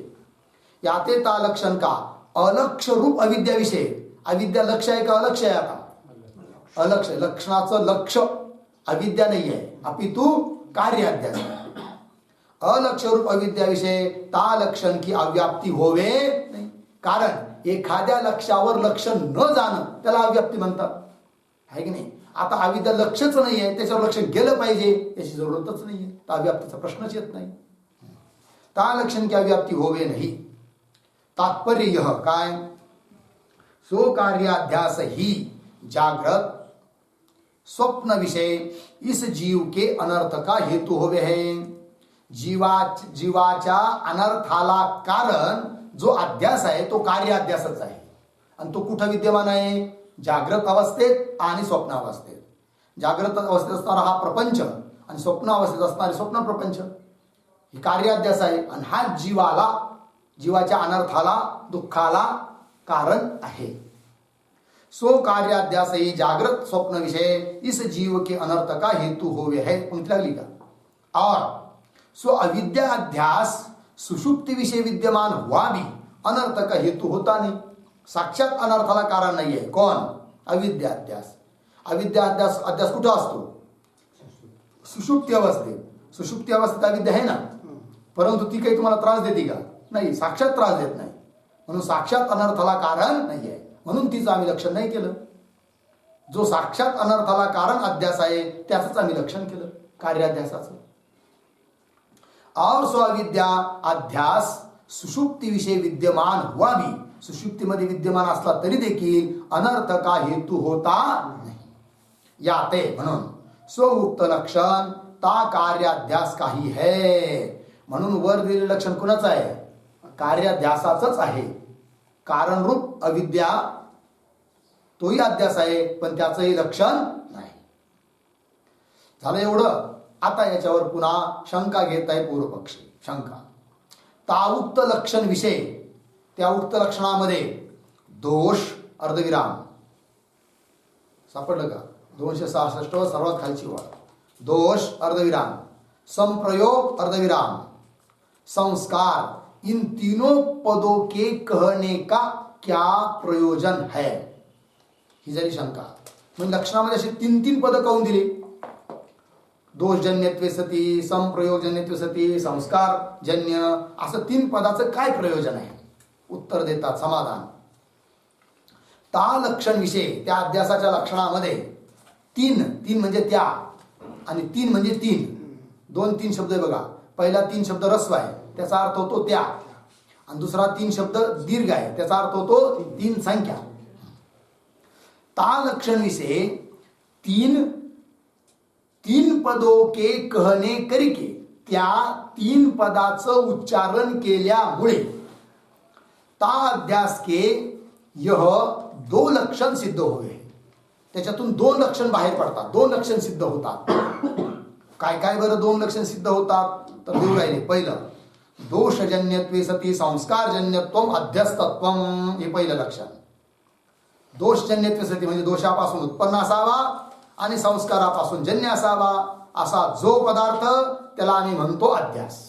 याते ता लक्षण का अलक्षरूप अविद्या विषय. अविद्या लक्ष आहे का अलक्ष आहे? आता अलक्ष. लक्षणाचं लक्ष अविद्या नाही आहे, अपितु कार्य अध्यास. अलक्षरूप अविद्या विषय ता लक्षण की अव्याप्ती होवे नाही. कारण एखाद्या लक्षावर लक्ष न जाणं त्याला अव्याप्ती म्हणतात. आहे की नाही. आता अविद्या लक्षच नाही आहे, त्याच्यावर लक्ष गेलं पाहिजे याची जरूरतच नाही आहे. तर अव्याप्तीचा प्रश्नच येत नाही. ता लक्षण की अव्याप्ती होवे नाही. तात्पर्य यह काय? सो कार्याध्यास ही जागृत स्वप्न विषय इस जीव के अनर्थ का हेतु होवे है. जीवाच्या अनर्थाला कारण जो अध्यास आहे तो कार्य अध्यासच आहे. आणि तो कुठं विद्यमान आहे? जागृत अवस्थेत आणि स्वप्न अवस्थेत. जागृत अवस्थेत असणारा हा प्रपंच आणि स्वप्न अवस्थेत असणारे स्वप्न प्रपंच हे कार्य अध्यास आहे. आणि हा जीवाच्या अनर्थाला दुःखाला कारण आहे. सो कार्य अध्यास ही जागृत स्वप्न विषय इस जीव के अनर्थ का हेतु होवे है. पंक्ति लागली का? और सो अविद्या अध्यास सुषुप्ति विषय विद्यमान हुआ भी अनर्थ का हेतु होता नहीं. साक्षात अनर्थाला कारण नाही आहे. कोण? अविद्या अध्यास. अविद्या अध्यास कुठं असतो? सुषुप्ती अवस्थेत. सुषुप्ती अवस्थेत अविद्या आहे ना, परंतु ती काही तुम्हाला त्रास देते का? नाही, साक्षात त्रास देत नाही. म्हणून साक्षात अनर्थाला कारण नाही आहे, म्हणून तिचं आम्ही लक्षण नाही केलं. जो साक्षात अनर्थाला कारण अध्यास आहे त्याचंच आम्ही लक्षण केलं, कार्याध्यासाचं. और सो अविद्या अध्यास सुषुप्ती विषय विद्यमान हुआ भी, सुषुप्तीमध्ये विद्यमान असला तरी देखील अनर्थ का हेतू होता नाही. याते म्हणून सो उक्त लक्षण ता कार्याध्यास काही है. म्हणून वर दिलेलं लक्षण कुणाचं आहे? कार्याध्यासाचंच आहे. कारण रूप अविद्या तोही अध्यास आहे, पण त्याचंही लक्षण नाही. झालं एवढं. आता याच्यावर पुन्हा शंका घेत आहे पूर्वपक्षी. शंका ता उक्त लक्षण विषय, त्या उक्त लक्षणामध्ये दोष अर्धविराम सापडलं का? 266 सर्वात खालची वाढ. दोष अर्धविराम, संप्रयोग अर्धविराम, संस्कार, इन तीनों पदों के कहने का क्या प्रयोजन है? ही जरी शंका. म्हणजे लक्षणामध्ये अशी 3 पदं काऊन दिली? दोषजन्यत्वे सती, संप्रयोगजन्यत्वे सती, संस्कारजन्य, असं 3 पदाचं काय प्रयोजन आहे? उत्तर देतात समाधान. ता लक्षण विषय, त्या अध्यासाच्या लक्षणामध्ये 3 म्हणजे त्या, आणि 3 म्हणजे 3. 2-3 शब्द आहे बघा. पहिला 3 शब्द रस्व आहे, त्याचा अर्थ होतो त्या, आणि दुसरा 3 शब्द दीर्घ आहे, त्याचा अर्थ होतो 3 संख्या. ता लक्षण विषय 3 पदों के कहने करके, त्या 3 पदाचं उच्चारण केल्यामुळे ता अध्यास के यह 2 लक्षण सिद्ध हुए. त्याच्यातून 2 लक्षण बाहेर पडतात, 2 लक्षण सिद्ध होतात. काय काय बरं 2 लक्षण सिद्ध होतात? तर देऊ राहिले. पहिलं, दोषजन्यत्वे सती संस्कारजन्यत्वम अध्यस्तत्वम, हे पहिलं लक्षण. दोषजन्यत्वे सती म्हणजे दोषापासून उत्पन्न असावा आणि संस्कारापासून जन्य असावा, असा जो पदार्थ त्याला आम्ही म्हणतो अध्यास.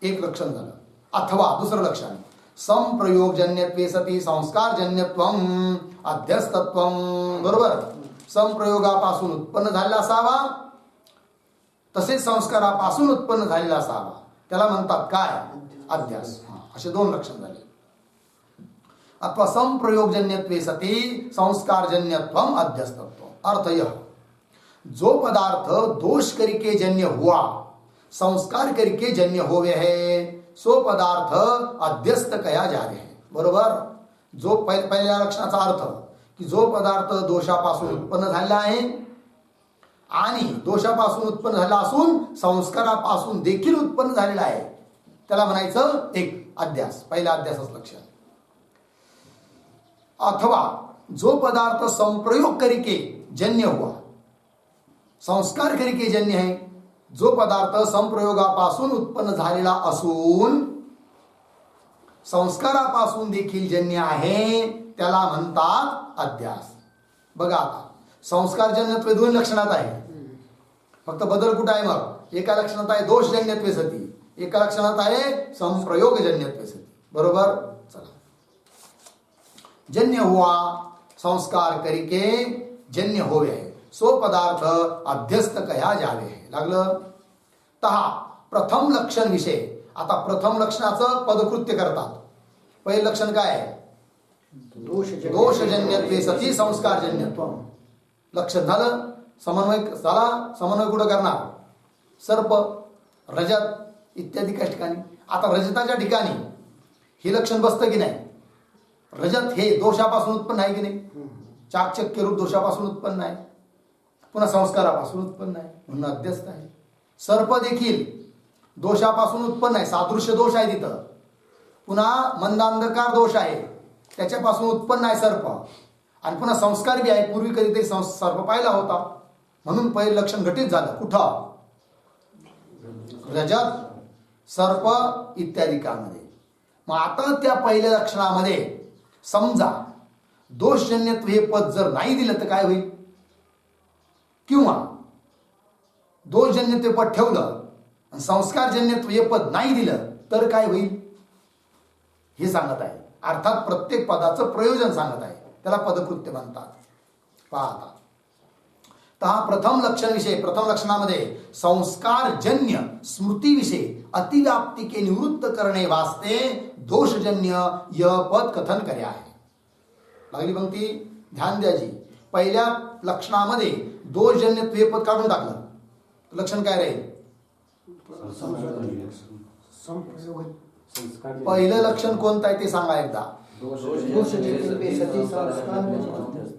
एक लक्षण झालं. अथवा दुसरं लक्षण, संप्रयोगजन्यत्वे सती संस्कारजन्यत्वम अध्यस्तत्वम. बरोबर, संप्रयोगापासून उत्पन्न झालेला असावा तसेच संस्कारापासून उत्पन्न झालेला असावा, त्याला म्हणतात काय? अध्यास. असे 2 लक्षण झाले. अथवा संप्रयोगजन्यत्वे सती संस्कारजन्यत्वम अध्यस्तत्व. अर्थ यह, जो पदार्थ दोष करके जन्य हुआ संस्कार करके जन्य होवे है, सो पदार्थ अध्यस्त कया जा रहे हैं. बरोबर. जो पहिल्या लक्षणाचा अर्थ की जो पदार्थ दोषापासून उत्पन्न झालेला आहे आणि दोषापासून उत्पन्न झाला असून संस्कारापासून देखील उत्पन्न झालेला आहे, त्याला म्हणायचं एक अध्यास. पहिला अध्यासच लक्षण. अथवा जो पदार्थ संप्रयोग करके जन्य हुआ, संस्कार करके जन्य है, जो पदार्थ संप्रयोगापासून उत्पन्न झालेला असून संस्कारापासून देखील जन्य आहे, त्याला म्हणतात अध्यास. बघा आता संस्कारजन्यत्व 2 लक्षणात आहे, फक्त बदल कुठं आहे? मग एका लक्षणात आहे दोषजन्यत्वे सती, एका लक्षणात आहे संप्रयोगजन्यत्वे सती. बरोबर. चला, जन्य हुआ संस्कार करके जन्य होवे है, सो पदार्थ अध्यस्त कया जावे है. लागलं. तहा प्रथम लक्षण विषय. आता प्रथम लक्षणाचं पदकृत्य करतात. पहिलं लक्षण काय आहे? दोषजन्यत्वे सती संस्कारजन्यत्व. लक्षण झालं. समन्वय झाला. समन्वय कुठं करणार? सर्प, रजत इत्यादी काही ठिकाणी. आता रजताच्या ठिकाणी हे लक्षण बसतं की नाही? रजत हे दोषापासून उत्पन्न आहे की नाही? चाकचक्य रूप दोषापासून उत्पन्न आहे. पुन्हा संस्कारापासून उत्पन्न आहे म्हणून अध्यस्त आहे. सर्प देखील दोषापासून उत्पन्न आहे, सादृश्य दोष आहे तिथं. पुन्हा मंदांधकार दोष आहे, त्याच्यापासून उत्पन्न आहे सर्प. आणि पुन्हा संस्कार बी आहे, पूर्वी कधीतरी सर्प पाहिला होता म्हणून पहिले लक्षण घटित झालं. कुठं? रजत, सर्प इत्यादी कामध्ये. मग आता त्या पहिल्या लक्षणामध्ये समजा दोषजन्यत्व हे पद जर नाही दिलं तर काय होईल, किंवा दोषजन्यत्व पद ठेवलं आणि संस्कारजन्यत्व हे पद नाही दिलं तर काय होईल हे सांगत आहे. अर्थात प्रत्येक पदाचं प्रयोजन सांगत आहे, त्याला पदकृत्य म्हणतात. पहा आता, तर हा प्रथम लक्षण विषय. प्रथम लक्षणामध्ये संस्कारजन्य स्मृतीविषय अतिव्याप्ती के निवृत्त करणे वास्ते दोषजन्य य पद कथन करे आहे. लागली पंक्ती, ध्यान द्याजी. पहिल्या लक्षणामध्ये दोषजन्य पद काढून टाकलं, लक्षण काय राहील? पहिलं लक्षण कोणतं आहे ते सांगा एकदा.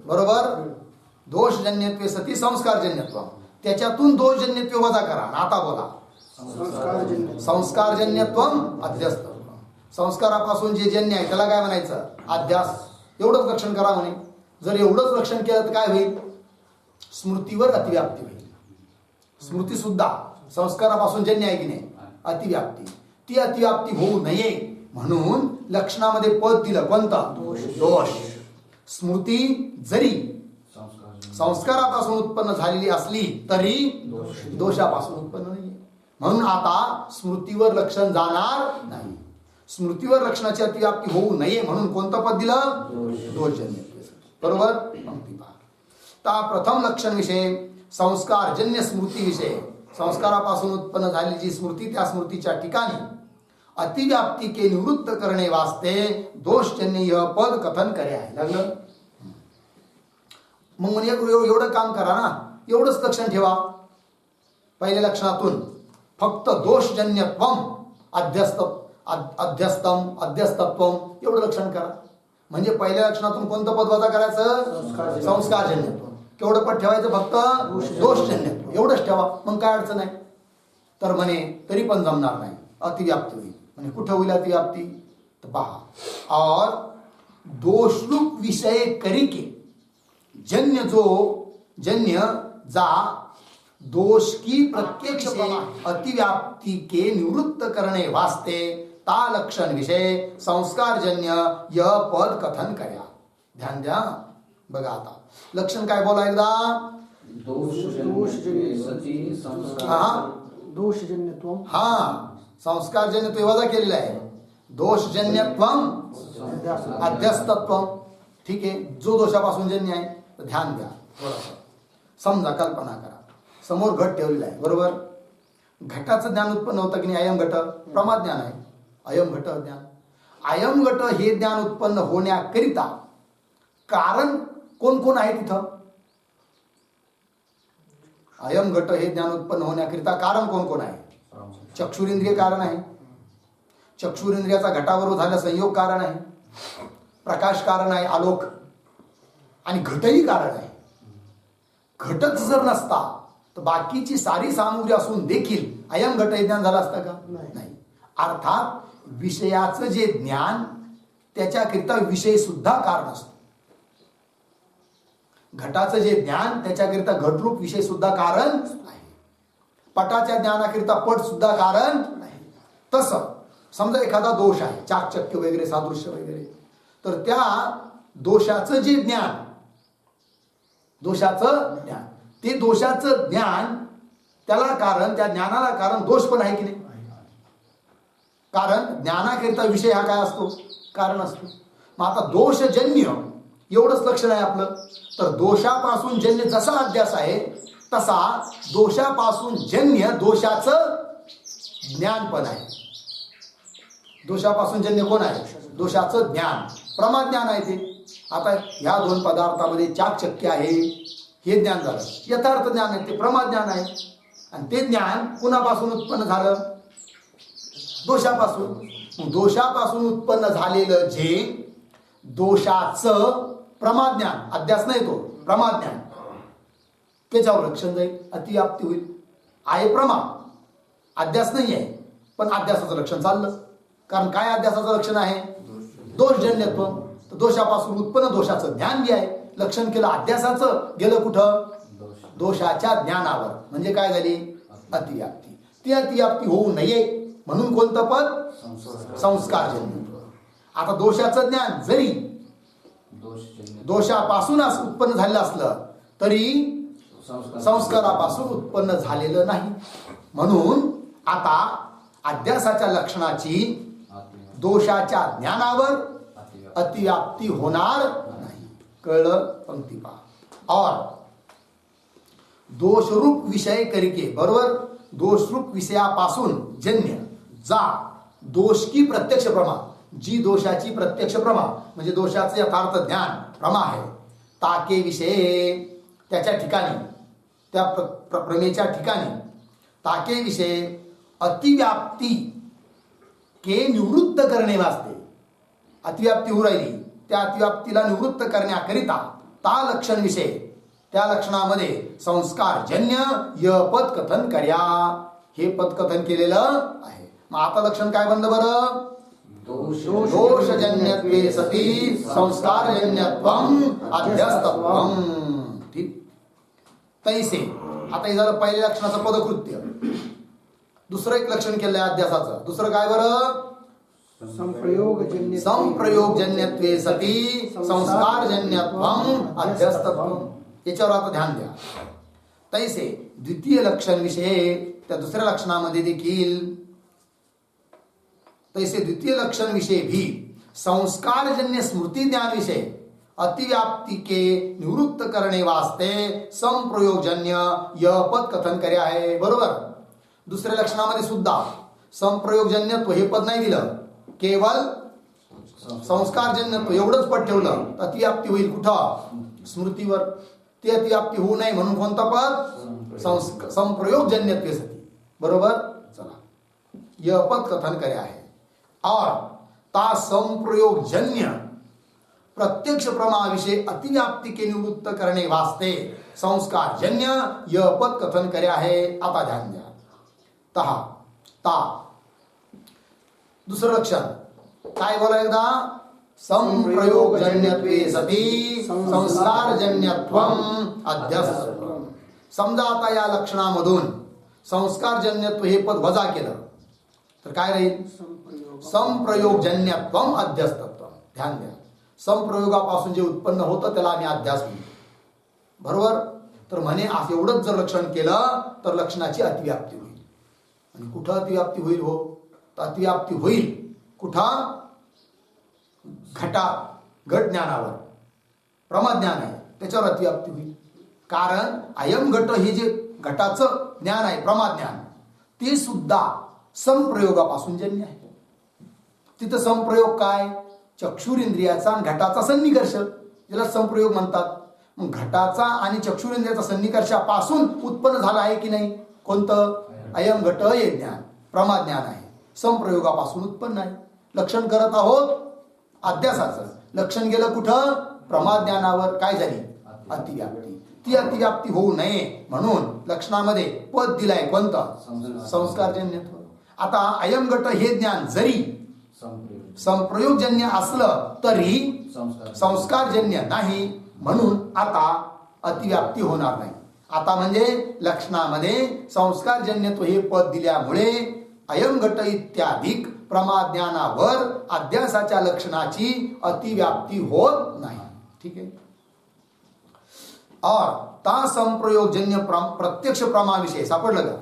बरोबर, दोषजन्यत्वे सती संस्कारजन्यत्व. त्याच्यातून दोषजन्यत्व वजा करा. आता बोला संस्कारजन्यत्व अध्यस्तत्व. संस्कारापासून जे जन्य आहे त्याला काय म्हणायचं? अध्यास. एवढंच लक्षण करा म्हणे. जर एवढंच लक्षण केलं तर काय होईल? स्मृतीवर अतिव्याप्ती होईल. स्मृती सुद्धा संस्कारापासून जन्य आहे की नाही? अतिव्याप्ती. ती अतिव्याप्ती होऊ नये म्हणून लक्षणामध्ये पद दिलं. कोणतं? दोष. स्मृती जरी संस्कारापासून उत्पन्न झालेली असली तरी दोषापासून उत्पन्न नाही. म्हणून आता स्मृतीवर लक्षण जाणार नाही. स्मृतीवर लक्षणाची अतिव्याप्ती होऊ नये म्हणून कोणतं पद दिलं? दोषजन्य. बरोबर. तर प्रथम लक्षण विषय संस्कारजन्य स्मृती विषय. संस्कारापासून उत्पन्न झालेली जी स्मृती त्या स्मृतीच्या ठिकाणी अतिव्याप्ती के निवृत्त करणे वास्ते दोषजन्य पद कथन करे आहे. लागलं? मग म्हणजे एवढं काम करा ना, एवढंच लक्षण ठेवा. पहिल्या लक्षणातून फक्त दोषजन्यत्वम अध्यस्तम अध्यस्तत्वम एवढं लक्षण करा. म्हणजे पहिल्या लक्षणातून कोणतं पद वजा करायचं? संस्कारजन्यत्व. केवढं पद ठेवायचं? फक्त दोषजन्यत्व एवढंच ठेवा. मग काय अडचण आहे? तर म्हणे तरी पण जमणार नाही, अतिव्याप्ती होईल. म्हणजे कुठं होईल अतिव्याप्ती? तर पहा, और दोषरूप विषय करिके जन्य जा दोष की प्रत्यक्ष अतिव्याप्ती के निवृत्त करणे वास्ते ता लक्षण विषय संस्कारजन्य यह पद कथन कर्या. ध्यान द्या. बघा आता लक्षण काय बोला एकदा. दोषजन्यत्व. हा, संस्कारजन्यत्व वजा केलेलं आहे. दोषजन्यत्व अध्यस्तत्व. ठीक आहे. जो दोषापासून जन्य आहे. तर ध्यान द्या थोडंसं. समजा, कल्पना करा, समोर घट ठेवलेला आहे. बरोबर. घटाचं ज्ञान उत्पन्न होतं की नाही? अयम घट प्रमाद ज्ञान आहे. अयम घट ज्ञान. अयम घट हे ज्ञान उत्पन्न होण्याकरिता कारण कोण कोण आहे तिथं? अयम घट हे ज्ञान उत्पन्न होण्याकरिता कारण कोण कोण आहे? चक्षुरेंद्रिय कारण आहे. चक्षुरेंद्रियाचा घटाबरोबर झालेला संयोग कारण आहे. प्रकाश कारण आहे, आलोक. आणि घटही कारण आहे. घटच जर नसता तर बाकीची सारी सामुग्री असून देखील अयम घट हे ज्ञान झालं असतं का? नाही. अर्थात विषयाचं जे ज्ञान त्याच्याकरिता विषय सुद्धा कारण असतो. घटाचं जे ज्ञान त्याच्याकरिता घटरूप विषय सुद्धा कारण आहे. पटाच्या ज्ञानाकरिता पट सुद्धा कारण आहे. तसं समजा एखादा दोष आहे, चाकचक्य वगैरे, सादृश्य वगैरे, तर त्या दोषाचं जे ज्ञान, ते दोषाचं ज्ञान त्याला कारण, त्या ज्ञानाला कारण दोष पण आहे की नाही? कारण ज्ञानाकरिता विषय हा काय असतो? कारण असतो. मग आता दोषजन्य एवढंच लक्षण आहे आपलं. तर दोषापासून जन्य जसा अध्यास आहे तसा दोषापासून जन्य दोषाचं ज्ञान पण आहे. दोषापासून जन्य कोण आहे? दोषाचं ज्ञान, प्रमाद ज्ञान आहे ते. आता ह्या दोन पदार्थामध्ये चाकचक्य आहे हे ज्ञान झालं. यथार्थ ज्ञान आहे ते प्रमाद ज्ञान आहे. आणि ते ज्ञान कुणापासून उत्पन्न झालं? दोषापासून. दोषापासून उत्पन्न झालेलं जे दोषाचं प्रमाद ज्ञान, अध्यास नाही तो प्रमाद ज्ञान, त्याच्यावर लक्षण जाईल, अतिव्याप्ती होईल. आहे प्रमा, अध्यास नाही आहे, पण अध्यासाचं लक्षण चाललं. कारण काय अध्यासाचं लक्षण आहे? दोषजन्यत्व. तर दोषापासून उत्पन्न दोषाचं ज्ञान जे आहे, लक्षण केलं अध्यासाचं, गेलं कुठं? दोषाच्या ज्ञानावर. म्हणजे काय झाली? अतिव्याप्ती. ती अतिव्याप्ती होऊ नये म्हणून कोणतं पद? संस्कारजन्य. आता दोषाचं ज्ञान जरी दोषापासूनच उत्पन्न झालेलं असलं तरी संस्कारापासून उत्पन्न झालेलं नाही. म्हणून आता अध्यासाच्या लक्षणाची दोषाच्या ज्ञानावर अतिव्याप्ती होणार नाही. कळलं? पंक्ती पहा. और दोषरूप विषय करिके, बरोबर, दोषरूप विषयापासून जन्य जा दोष की प्रत्यक्ष प्रमा, जी दोषाची प्रत्यक्ष प्रमा म्हणजे दोषाचे यथार्थ ज्ञान प्रमा आहे, ताके विषय, त्याच्या ठिकाणी, त्या प्रमेच्या ठिकाणी, ताके विषय अतिव्याप्ती के निवृत्त करणे वास्ते, अतिव्याप्ती होऊ राहिली, त्या अतिव्याप्तीला निवृत्त करण्याकरिता ता लक्षण विषय, त्या लक्षणामध्ये संस्कारजन्य य पद कथन कर्या, हे पद कथन केलेलं आहे. मग आता लक्षण काय बनलं बरं? दोषजन्यत्वे सती संस्कारजन्यत्वम अध्यस्तत्वम. ठीक. तैसे आता हे झालं पहिल्या लक्षणाचं पदकृत्य. दुसरं एक लक्षण केलंय अध्यासाचं. दुसरं काय बरं? संप्रयोगजन्यत्वे सती संस्कारजन्यत्वम अध्यस्तत्वम. याच्यावर आता ध्यान द्या. तैसे द्वितीय लक्षण विषय, त्या दुसऱ्या लक्षणामध्ये देखील तैसे द्वितीय लक्षण विषय भी संस्कारजन्य स्मृति ज्ञान विषय अतिव्याप्ति के निवृत्त करणे वास्ते संप्रयोगजन्य यह पद कथन करे आहे. बरोबर. दुसऱ्या लक्षणामध्ये सुद्धा संप्रयोगजन्यत्व हे पद नाही दिलं, केवळ संस्कारजन्यत्व एवढंच पद ठेवलं. अतिव्याप्ती होईल कुठं? स्मृतीवर. ते अतिव्याप्ती होऊ नये म्हणून कोणता पद? संप्रयोगजन्यत्वे सती. बरोबर. चला, यह पद कथन करे आहे. और ता संप्रयोगजन्य प्रत्यक्ष प्रमा विषय अतिव्याप्ति के निवृत्त करणे वास्ते संस्कारजन्य यह पद कथन करे आहे. आता ध्यान द्या. तहा ता दुसरं लक्षण काय बोला एकदा? संप्रयोगजन्यत्वे सती संस्कारजन्यत्वम अध्यस्तत्वम. समजा आता या लक्षणामधून संस्कारजन्यत्व हे पद वजा केलं तर काय राहील? संप्रयोगजन्यत्वम अध्यस्तत्वम. ध्यान द्या. संप्रयोगापासून जे उत्पन्न होतं त्याला आम्ही अध्यास म्हणतो. बरोबर. तर म्हणे असं एवढंच जर लक्षण केलं तर लक्षणाची अतिव्याप्ती होईल. आणि कुठं अतिव्याप्ती होईल? हो, तर अतिव्याप्ती होईल कुठं? घट ज्ञानावर. प्रमाज्ञान आहे त्याच्यावर अतिव्याप्ती होईल. कारण अयम घट हे जे घटाचं ज्ञान आहे, प्रमाज्ञान, ते सुद्धा संप्रयोगापासून जन्य आहे. तिथं संप्रयोग काय? चक्षुरेंद्रियाचा आणि घटाचा सन्निकर्ष, ज्याला संप्रयोग म्हणतात. मग घटाचा आणि चक्षुरेंद्रियाचा सन्निकर्षापासून उत्पन्न झाला आहे की नाही? कोणतं? अयम घट हे ज्ञान प्रमाज्ञान आहे, संप्रयोगापासून उत्पन्न आहे. लक्षण करत आहोत अध्यासाचं. लक्षण गेलं कुठं? प्रमाज्ञानावर. काय झाली? अतिव्याप्ती. ती अतिव्याप्ती होऊ नये म्हणून लक्षणामध्ये पद दिलाय कोणतं? संस्कारजन्यत्व. आता अयम घट हे ज्ञान जरी संप्रयोगजन्य असलं तरी संस्कारजन्य नाही म्हणून आता अतिव्याप्ती होणार नाही. आता म्हणजे लक्षणामध्ये संस्कारजन्यत्व हे पद दिल्यामुळे अयम घट इत्यादिक प्रमाज्ञानावर अध्यासाच्या लक्षणाची अतिव्याप्ती होत नाही. ठीक है. और ता संप्रयोगजन्य प्रत्यक्ष प्रमा विषय सापडलं का?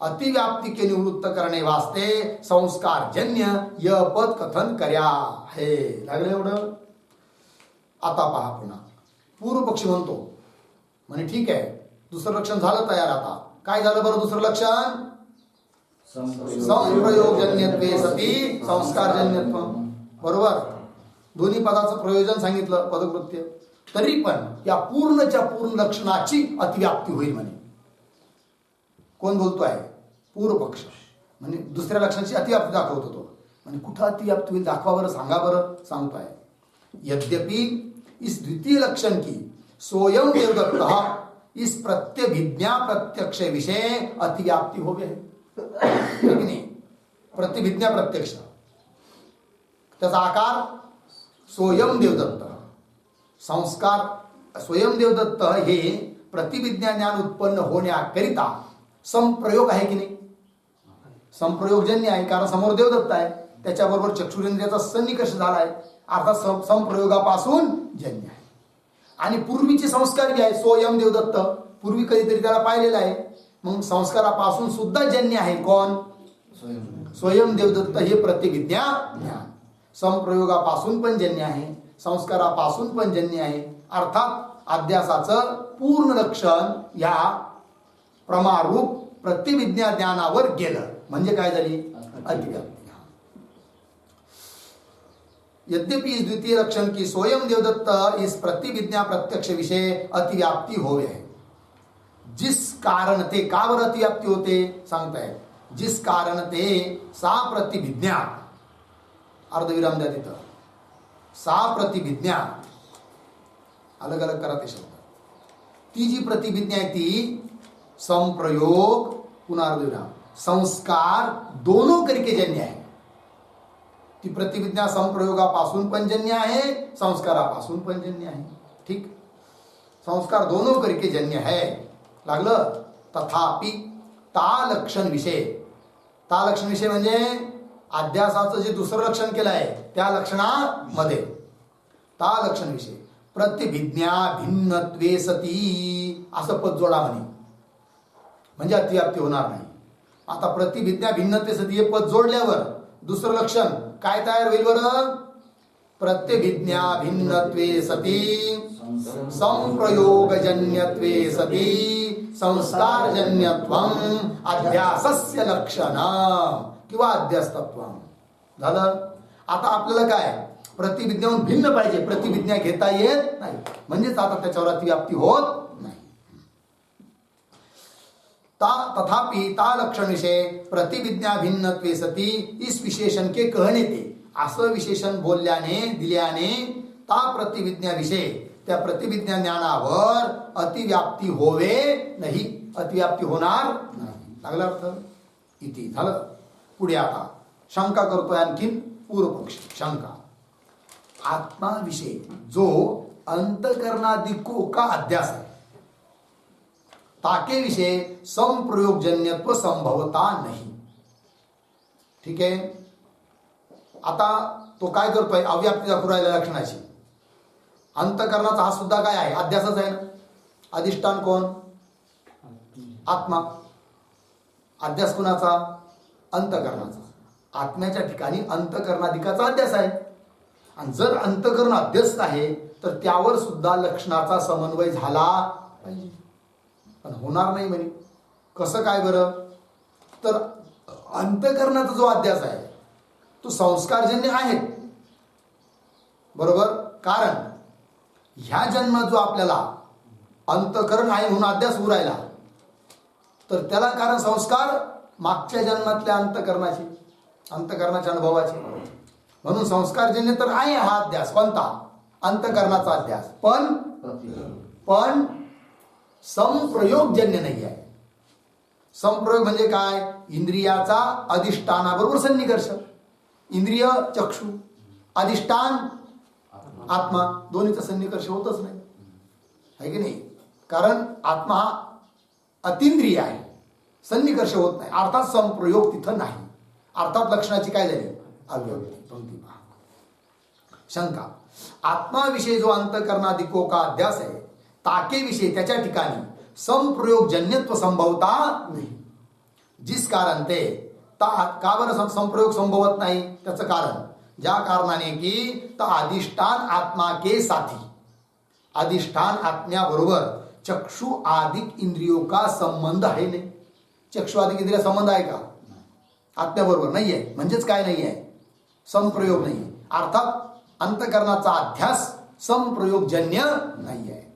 अतिव्याप्ति के निवृत्त करणे वास्ते संस्कारजन्य यह पद कथन कर्या है. लागलं एवढं? आता पहा पुन्हा. पूर्व पक्षी म्हणतो म्हणे ठीक आहे, दुसरं लक्षण झालं तयार. आता काय झालं बरं दुसरं लक्षण? संप्रयोगजन्यत्वे सती संस्कारजन्यत्व. बरोबर. दोन्ही पदाचं प्रयोजन सांगितलं, पदकृत्य. तरी पण या पूर्णच्या पूर्ण लक्षणाची अतिव्याप्ती होईल म्हणे. कोण बोलतोय? पूर्व पक्ष. म्हणजे दुसऱ्या लक्षणाची अतिव्याप्ती दाखवतो तो. म्हणजे कुठं अतिव्याप्ती होईल दाखवा बरं, सांगा बरं. सांगतोय यद्यपि इस द्वितीय लक्षण की सोयम देवदत्त इस प्रत्यभिज्ञा प्रत्यक्ष विषय अतिव्याप्ति हो गए की नाही. प्रतिभिज्ञा प्रत्यक्ष त्याचा आकार स्वयं देवदत्त. संस्कार स्वयं देवदत्त हे प्रतिभिज्ञा ज्ञान उत्पन्न होण्याकरिता संप्रयोग आहे की नाही. संप्रयोगजन्य आहे, कारण समोर देवदत्त आहे, त्याच्याबरोबर चक्षुरेंद्रियाचा सन्निकर्ष झाला आहे, अर्थात संप्रयोगापासून जन्य आहे. आणि पूर्वीचे संस्कार जे आहे स्वयं देवदत्त, पूर्वी कधीतरी त्याला पाहिलेलं आहे, मग संस्कारापासून सुद्धा जन्य आहे कोण? स्वयं देवदत्त हे प्रतिविद्या ज्ञान. संप्रयोगापासून पण जन्य आहे, संस्कारापासून पण जन्य आहे, अर्थात अध्यासाचं पूर्ण लक्षण या प्रमारूप प्रतिविज्ञा ज्ञानावर गेलं म्हणजे काय झाली? अतिव्याप्ती. यद्यपि इस द्वितीय लक्षण की स्वयं देवदत्त इस प्रतिविज्ञा प्रत्यक्ष विषय अतिव्याप्ती होवे है. जिस कारण ते का बर अतिव्याप्ती होते सांगताय. जिस कारण ते सा प्रतिविज्ञा, अर्धविराम द्या तिथं, सा प्रतिविज्ञा अलग अलग करा ते शब्द. ती जी प्रतिविज्ञा आहे ती संप्रयोग पुन्हा अर्धविराम संस्कार दोनों करके जन्य आहे. ती प्रतिविज्ञा संप्रयोगापासून पण जन्य आहे, संस्कारापासून पण जन्य आहे. ठीक, संस्कार दोनों करके जन्य है. लागलं. तथापि ता लक्षण विषय, ता लक्षण विषय म्हणजे अध्यासाचं जे दुसरं लक्षण केलं आहे त्या लक्षणामध्ये ता लक्षण विषय प्रतिभिज्ञा भिन्नत्वे सती असं पद जोडा म्हणे, म्हणजे अतिव्याप्ती होणार नाही. आता प्रतिभिज्ञा भिन्नत्वे सती हे पद जोडल्यावर दुसरं लक्षण काय तयार होईल बरं? प्रत्यभिज्ञा भिन्नत्वे सती संप्रयोगजन्यत्वे सती संस्कारजन्यत्वम अध्यासस्य लक्षण किंवा अध्यास्तत्वम झालं. आता आपल्याला काय प्रतिविज्ञाहून भिन्न पाहिजे, प्रतिविज्ञा घेता येत नाही, म्हणजेच आता त्याच्यावर अतिव्याप्ती होत नाही. तथापि ता लक्षण विषय प्रतिविज्ञा भिन्नत्वे सती इस विशेषण के कहणे ते, असं विशेषण बोलल्याने दिल्याने ता प्रतिविज्ञा विषय त्या प्रतिविज्ञा ज्ञानावर अतिव्याप्ती होवे नाही, अतिव्याप्ती होणार नाही. लागला अर्थ? इति झालं. पुढे आता शंका करतोय आणखीन पूर्व पक्षी. शंका आत्माविषयी जो अंतकरणादिको का अध्यास है ताके विषय संप्रयोगजन्यत्व संभवता नाही. ठीक आहे. आता तो काय करतोय? अव्याप्ती दाखवू राहिला लक्षणाची. अंतकरणाचा हा सुद्धा काय आहे? अध्यासच आहे ना. अधिष्ठान कोण? आत्मा. अध्यास कुणाचा? अंतकरणाचा. आत्म्याच्या ठिकाणी अंतकरणाधिकाचा अध्यास आहे. आणि जर अंतकरण अध्यस्त आहे तर त्यावर सुद्धा लक्षणाचा समन्वय झाला पाहिजे, पण होणार नाही म्हणे. कसं काय बरं? तर अंतकरणाचा जो अध्यास आहे तो संस्कारजन्य आहे, बरोबर. कारण ह्या जन्मात जो आपल्याला अंतकरण आहे म्हणून अध्यास होऊ राहिला तर त्याला कारण संस्कार मागच्या जन्मातल्या अंतकरणाच्या अनुभवाचे, म्हणून संस्कारजन्य तर आहे हा अध्यास. कोणता? अंतकरणाचा अध्यास. पण संप्रयोगजन्य नाही आहे. संप्रयोग म्हणजे काय? इंद्रियाचा अधिष्ठानाबरोबर सन्निकर्ष. इंद्रिय चक्षु, अधिष्ठान आत्मा, दोन्हीचा सन्निकर्ष होतच नाही, आहे की नाही? कारण आत्मा हा अतिंद्रिय आहे, सन्निकर्ष होत नाही, अर्थात संप्रयोग तिथं नाही. अर्थात लक्षणाची काय झाली? अव्यक्ती. पंक्ती पहा. शंका आत्माविषयी जो अंतकरणादिको का अध्यास आहे ताके विषयी त्याच्या ठिकाणी संप्रयोगजन्यत्व संभवता नाही. जिस कारण ते का बरं संप्रयोग संभवत नाही? त्याचं कारण ज्या कारणाने की अधिष्ठान आत्मा के साथी, अधिष्ठान आत्म्याबरोबर चक्षु आदिक इंद्रियों का संबंध आहे नाही. चक्षु आदिक इंद्रिय संबंध आहे का? आत्म्याबरोबर नाही आहे, म्हणजेच काय नाही आहे? संप्रयोग नाही. अर्थात अंतकरणाचा अध्यास संप्रयोगजन्य नाही आहे.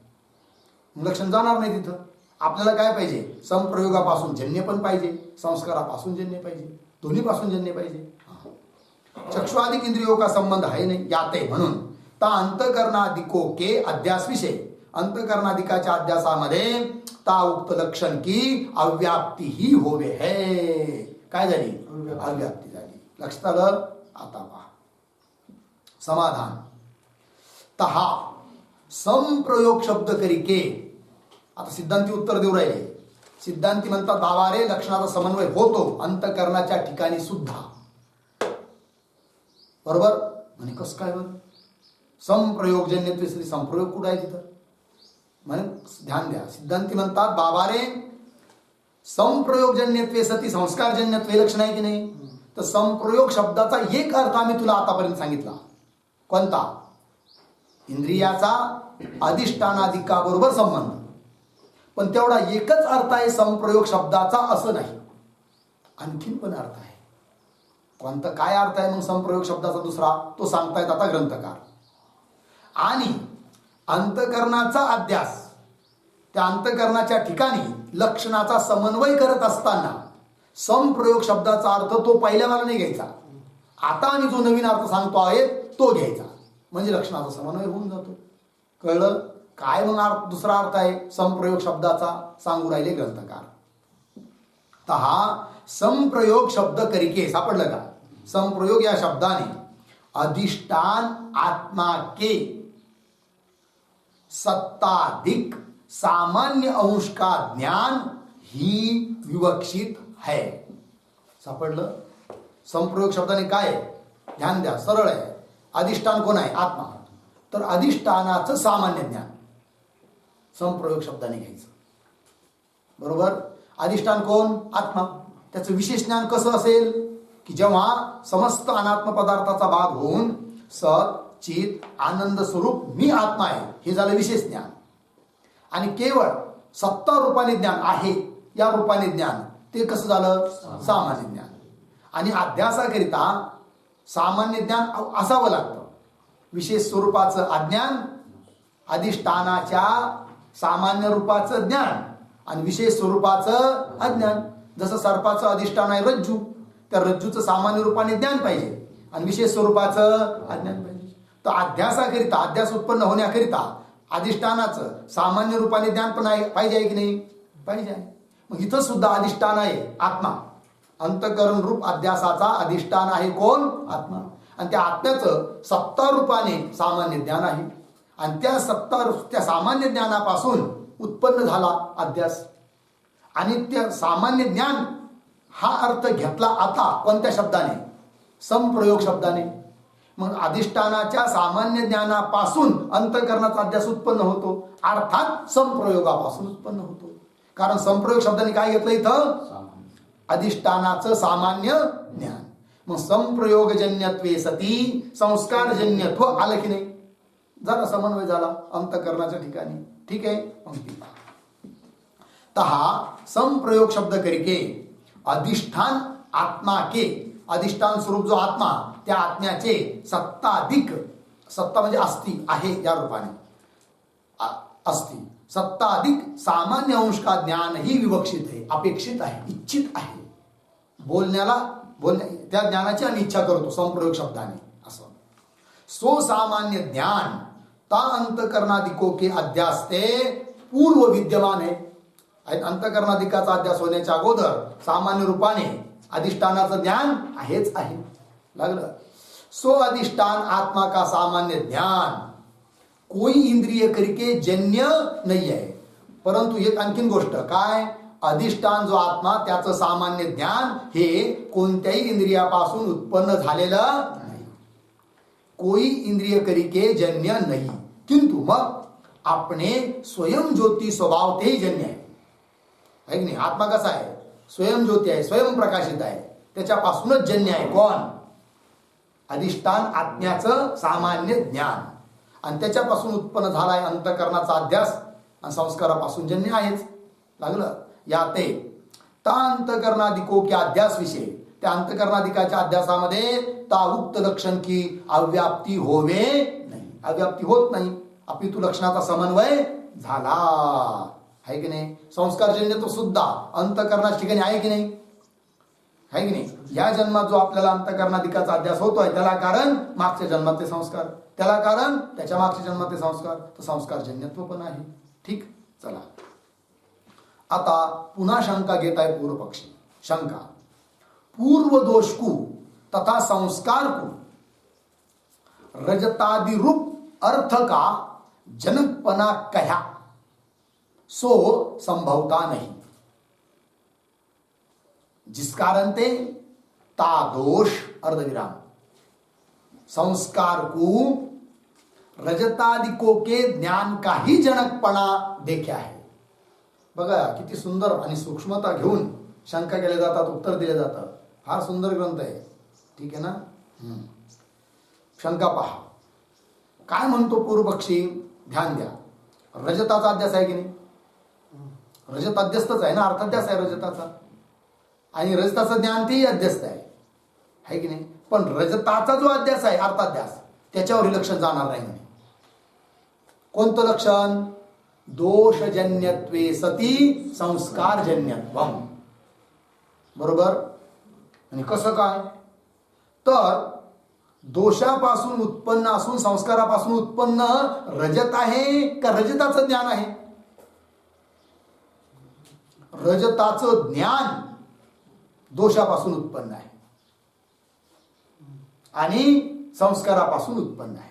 लक्षण जाणार नाही तिथं. आपल्याला काय पाहिजे? संप्रयोगापासून जन्य पण पाहिजे, संस्कारापासून जन्य पाहिजे, दोन्हीपासून जन्य पाहिजे. चक्षुआदिक इंद्रियों का संबंध आहे नाही याते, म्हणून ता अंतकरणादिको के अध्यास विषय, अंतकरणादिकाच्या अध्यासामध्ये ता उक्त लक्षण की अव्याप्ती ही होवे है. काय झाली? अव्याप्ती झाली. लक्षात आलं? आता पहा समाधान. तहा संप्रयोग शब्द करिके. आता सिद्धांती उत्तर देऊ राहिले. सिद्धांती म्हणतात भावारे लक्षणाचा समन्वय होतो अंतकरणाच्या ठिकाणी सुद्धा. बरोबर? म्हणे कसं काय बरं? संप्रयोगजन्यत्वे सती संप्रयोग कुठं आहे तिथं? म्हणे ध्यान द्या. सिद्धांती म्हणतात बाबारे संप्रयोगजन्यत्वे सती संस्कारजन्यत्वे लक्षण आहे की नाही? तर संप्रयोग शब्दाचा एक अर्थ आम्ही तुला आतापर्यंत सांगितला. कोणता? इंद्रियाचा अधिष्ठानाधिकाबरोबर संबंध. पण तेवढा एकच अर्थ आहे संप्रयोग शब्दाचा असं नाही, आणखीन पण अर्थ आहे. कोणता काय अर्थ आहे मग संप्रयोग शब्दाचा दुसरा? तो सांगतायत आता ग्रंथकार. आणि अंतकरणाचा अध्यास, त्या अंतकरणाच्या ठिकाणी लक्षणाचा समन्वय करत असताना संप्रयोग शब्दाचा अर्थ तो पहिल्यावाला नाही घ्यायचा. आता आम्ही जो नवीन अर्थ सांगतो आहे तो घ्यायचा, म्हणजे लक्षणाचा समन्वय होऊन जातो. कळलं? काय मग दुसरा अर्थ आहे संप्रयोग शब्दाचा? सांगू राहिले ग्रंथकार. तर हा संप्रयोग शब्द करिके सापडलं का? संप्रयोग या शब्दाने अधिष्ठान आत्मा के सत्ताधिक सामान्य अंश का ज्ञान ही विवक्षित है. सापडलं? संप्रयोग शब्दाने काय? ध्यान द्या, सरळ आहे. अधिष्ठान कोण आहे? आत्मा. तर अधिष्ठानाचं सामान्य ज्ञान संप्रयोग शब्दाने घ्यायचं. बरोबर? अधिष्ठान कोण? आत्मा. त्याचं विशेष ज्ञान कसं असेल की जेव्हा समस्त अनात्म पदार्थाचा भाग होऊन सत चित आनंद स्वरूप मी आत्मा आहे हे झालं विशेष ज्ञान. आणि केवळ सत्ता रूपाने ज्ञान आहे या रूपाने ज्ञान ते कसं झालं? सामान्य ज्ञान. आणि अध्यासाकरिता सामान्य ज्ञान असावं लागतं. विशेष स्वरूपाचं अज्ञान, अधिष्ठानाच्या सामान्य रूपाचं ज्ञान आणि विशेष स्वरूपाचं अज्ञान. जसं सर्पाचं अधिष्ठान आहे रज्जू, त्या रज्जूचं सामान्य रूपाने ज्ञान पाहिजे आणि विशेष स्वरूपाचं अज्ञान पाहिजे. तर अध्यासाकरिता, अध्यास उत्पन्न होण्याकरिता अधिष्ठानाचं सामान्य रूपाने ज्ञान पण आहे पाहिजे आहे की नाही? पाहिजे आहे. मग इथं सुद्धा अधिष्ठान आहे आत्मा. अंतकरण रूप अध्यासाचा अधिष्ठान आहे कोण? आत्मा. आणि त्या आत्म्याचं सत्ता रूपाने सामान्य ज्ञान आहे. आणि त्या सामान्य ज्ञानापासून उत्पन्न झाला अध्यास. आणि त्या सामान्य ज्ञान हा अर्थ घेतला आता कोणत्या शब्दाने? संप्रयोग शब्दाने. मग अधिष्ठानाच्या सामान्य ज्ञानापासून अंतकरणाचा अध्यास उत्पन्न होतो, अर्थात संप्रयोगापासून उत्पन्न होतो. कारण संप्रयोग शब्दाने काय घेतलं इथं? अधिष्ठानाचं सामान्य ज्ञान. मग संप्रयोगजन्यत्वे सती संस्कारजन्यत्व आलं की नाही? जरा समन्वय झाला अंतकरणाच्या ठिकाणी. ठीक आहे? तहा संप्रयोग शब्द करिके अधिष्ठान आत्मा के, अधिष्ठान स्वरूप जो आत्मा त्या आत्म्याचे सत्ताधिक, सत्ता म्हणजे अस्ति आहे या रूपाने अस्ति, सत्ताधिक सामान्य अंश का ज्ञान ही विवक्षित आहे, अपेक्षित आहे, इच्छित आहे. त्या ज्ञानाची आम्ही इच्छा करतो संप्रयोग शब्दाने. असं सो सामान्य ज्ञान ता अंतकरणाधिको के अध्यास ते पूर्व विद्यमान है. अंतकरणाधिकाचा अध्यास होण्याच्या अगोदर सामान्य रूपाने अधिष्ठानाचं ज्ञान आहेच आहे. लागलं? सो अधिष्ठान आत्मा का सामान्य ज्ञान कोई इंद्रिय करके जन्य नाही आहे. परंतु एक आणखीन गोष्ट काय? अधिष्ठान जो आत्मा त्याचं सामान्य ज्ञान हे कोणत्याही इंद्रियापासून उत्पन्न झालेलं नाही. कोई इंद्रिय करिके जन्य नाही, किंतु मग आपणे स्वयं ज्योती स्वभाव तेही जन्य आहे. है की नाही? आत्मा कसा आहे? स्वयं ज्योती आहे, स्वयं प्रकाशित आहे, त्याच्यापासूनच जन्य आहे. कोण? अधिष्ठान आत्म्याचं सामान्य ज्ञान. आणि त्याच्यापासून उत्पन्न झालाय अंतकरणाचा अध्यास आणि संस्कारापासून जन्य आहेच. लागलं? या ते ता अंतकरणाधिको के अध्यास विषय, त्या अंतकरणाधिकाच्या अध्यासामध्ये ता उक्त लक्षण की अव्याप्ती होवे नाही, अव्याप्ती होत नाही, अपितु लक्षणाचा समन्वय झाला. आहे की नाही? संस्कारजन्य तो सुद्धा अंतकरणाच्या ठिकाणी आहे की नाही? आहे की नाही? या जन्मात जो आपल्याला अंतकरणाधिकाचा अध्यास होतोय त्याला कारण मागच्या जन्मातले संस्कार, त्याला कारण त्याच्या मागच्या जन्मातले संस्कार, तर संस्कारजन्यत्व पण आहे. ठीक? चला आता पुन्हा शंका घेत आहे पूर्व पक्षी. शंका, पूर्व दोष को तथा संस्कार को रजतादि रूप अर्थ का जनकपना कहा, सो संभवता नहीं. जिस कारण ते ता दोष अर्धविराम संस्कार को रजतादिकों के ज्ञान का ही जनकपणा देखा है. बघा किती सुंदर आणि सूक्ष्मता घेऊन शंका केल्या जातात, उत्तर दिले जातात. फार सुंदर ग्रंथ आहे. ठीक आहे ना. शंका पहा. काय म्हणतो पूर्वपक्षी, ध्यान द्या. रजताचा अध्यास आहे की नाही? रजत अध्यस्तच आहे ना, अर्थाध्यास आहे रजताचा. आणि रजताचं ज्ञान तेही अध्यस्त आहे की नाही? पण रजताचा जो अध्यास आहे अर्थाध्यास, त्याच्यावर हे लक्षण जाणार नाही म्हणे. कोणतं लक्षण? दोषजन्यत्वे सती संस्कारजन्यत्वम. बरोबर. आणि कसं काय? तर दोषापासून उत्पन्न असून संस्कारापासून उत्पन्न रजत आहे का रजताचं ज्ञान आहे? रजताचं ज्ञान दोषापासून उत्पन्न आहे आणि संस्कारापासून उत्पन्न आहे.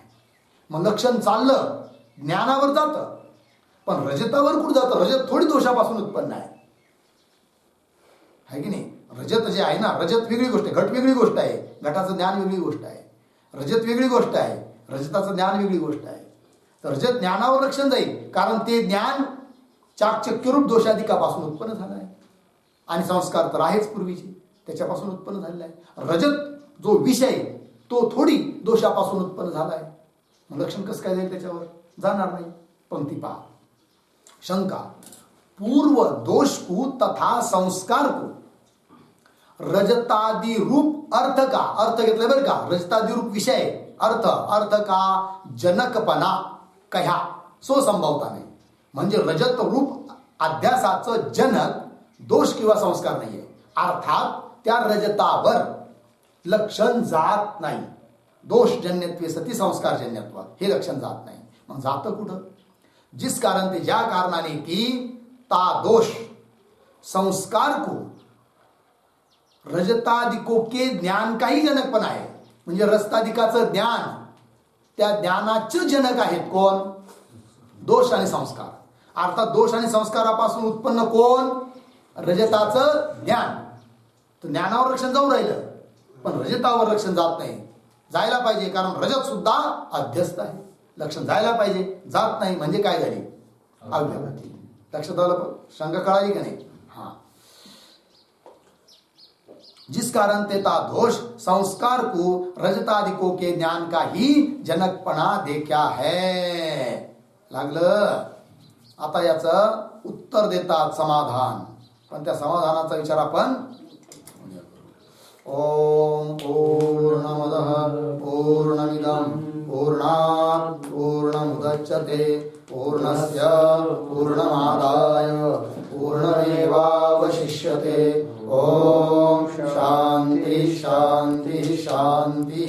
मग लक्षण चाललं ज्ञानावर जातं, पण रजतावर कुठं जातं? रजत थोडी दोषापासून उत्पन्न आहे की नाही? रजत जे आहे ना, रजत वेगळी गोष्ट आहे, घट वेगळी गोष्ट आहे, घटाचं ज्ञान वेगळी गोष्ट आहे. रजत वेगळी गोष्ट आहे, रजताचं ज्ञान वेगळी गोष्ट आहे. तर रजत ज्ञानावर लक्षण जाईल, कारण ते ज्ञान चाकचक्यरूप दोषाधिकापासून उत्पन्न झालं आहे आणि संस्कार तर आहेच पूर्वीचे, त्याच्यापासून उत्पन्न झालेला आहे. रजत जो विषय तो थोडी दोषापासून उत्पन्न झाला आहे. मग लक्षण कसं काय जाईल त्याच्यावर? जाणार नाही. पंक्ती पहा. शंका, पूर्व दोष को तथा संस्कार को रजतादि रूप अर्थ का, अर्थ घेतलं बरं का, रजतादि रूप विषय अर्थ का जनकपणा कह्या, सो संभवता नाही. म्हणजे रजत रूप अध्यासाचं जनक दोष किंवा संस्कार नाहीये, अर्थात त्या रजतावर लक्षण जात नाही. दोषजन्यत्वे सती संस्कारजन्यत्व हे लक्षण जात नाही. मग जातं कुठं? जिस कारण ते ज्या कारणाने की ता दोष संस्कार को रजतादिकों के ज्ञान का ही जनकपणा आहे. म्हणजे रजतादिकाचं ज्ञान, त्या ज्ञानाचे जनक आहेत कोण? दोष आणि संस्कार. अर्थात दोष आणि संस्कारापासून उत्पन्न कोण? रजताचं ज्ञान. तर ज्ञानावर लक्षण जाऊन राहिलं, पण रजतावर लक्षण जात नाही. जायला पाहिजे, कारण रजत सुद्धा अध्यस्त आहे. लक्षण जायला पाहिजे, जात नाही. म्हणजे काय झाली? अव्यावती. लक्षात आलं? शंका कळाली का नाही? हा. जिस कारण तेता दोष संस्कार को रजतादिकों के ज्ञान का ही जनकपणा देखा है. लागलं? आता याचं उत्तर देतात समाधान, पण त्या समाधानाचा विचार आपण ओम पूर्णमदः पूर्णमिदं पूर्णात् पूर्णमुदच्यते पूर्णस्य पूर्णमादाय पूर्णमेवावशिष्यते. ओम शांति शांति शांति.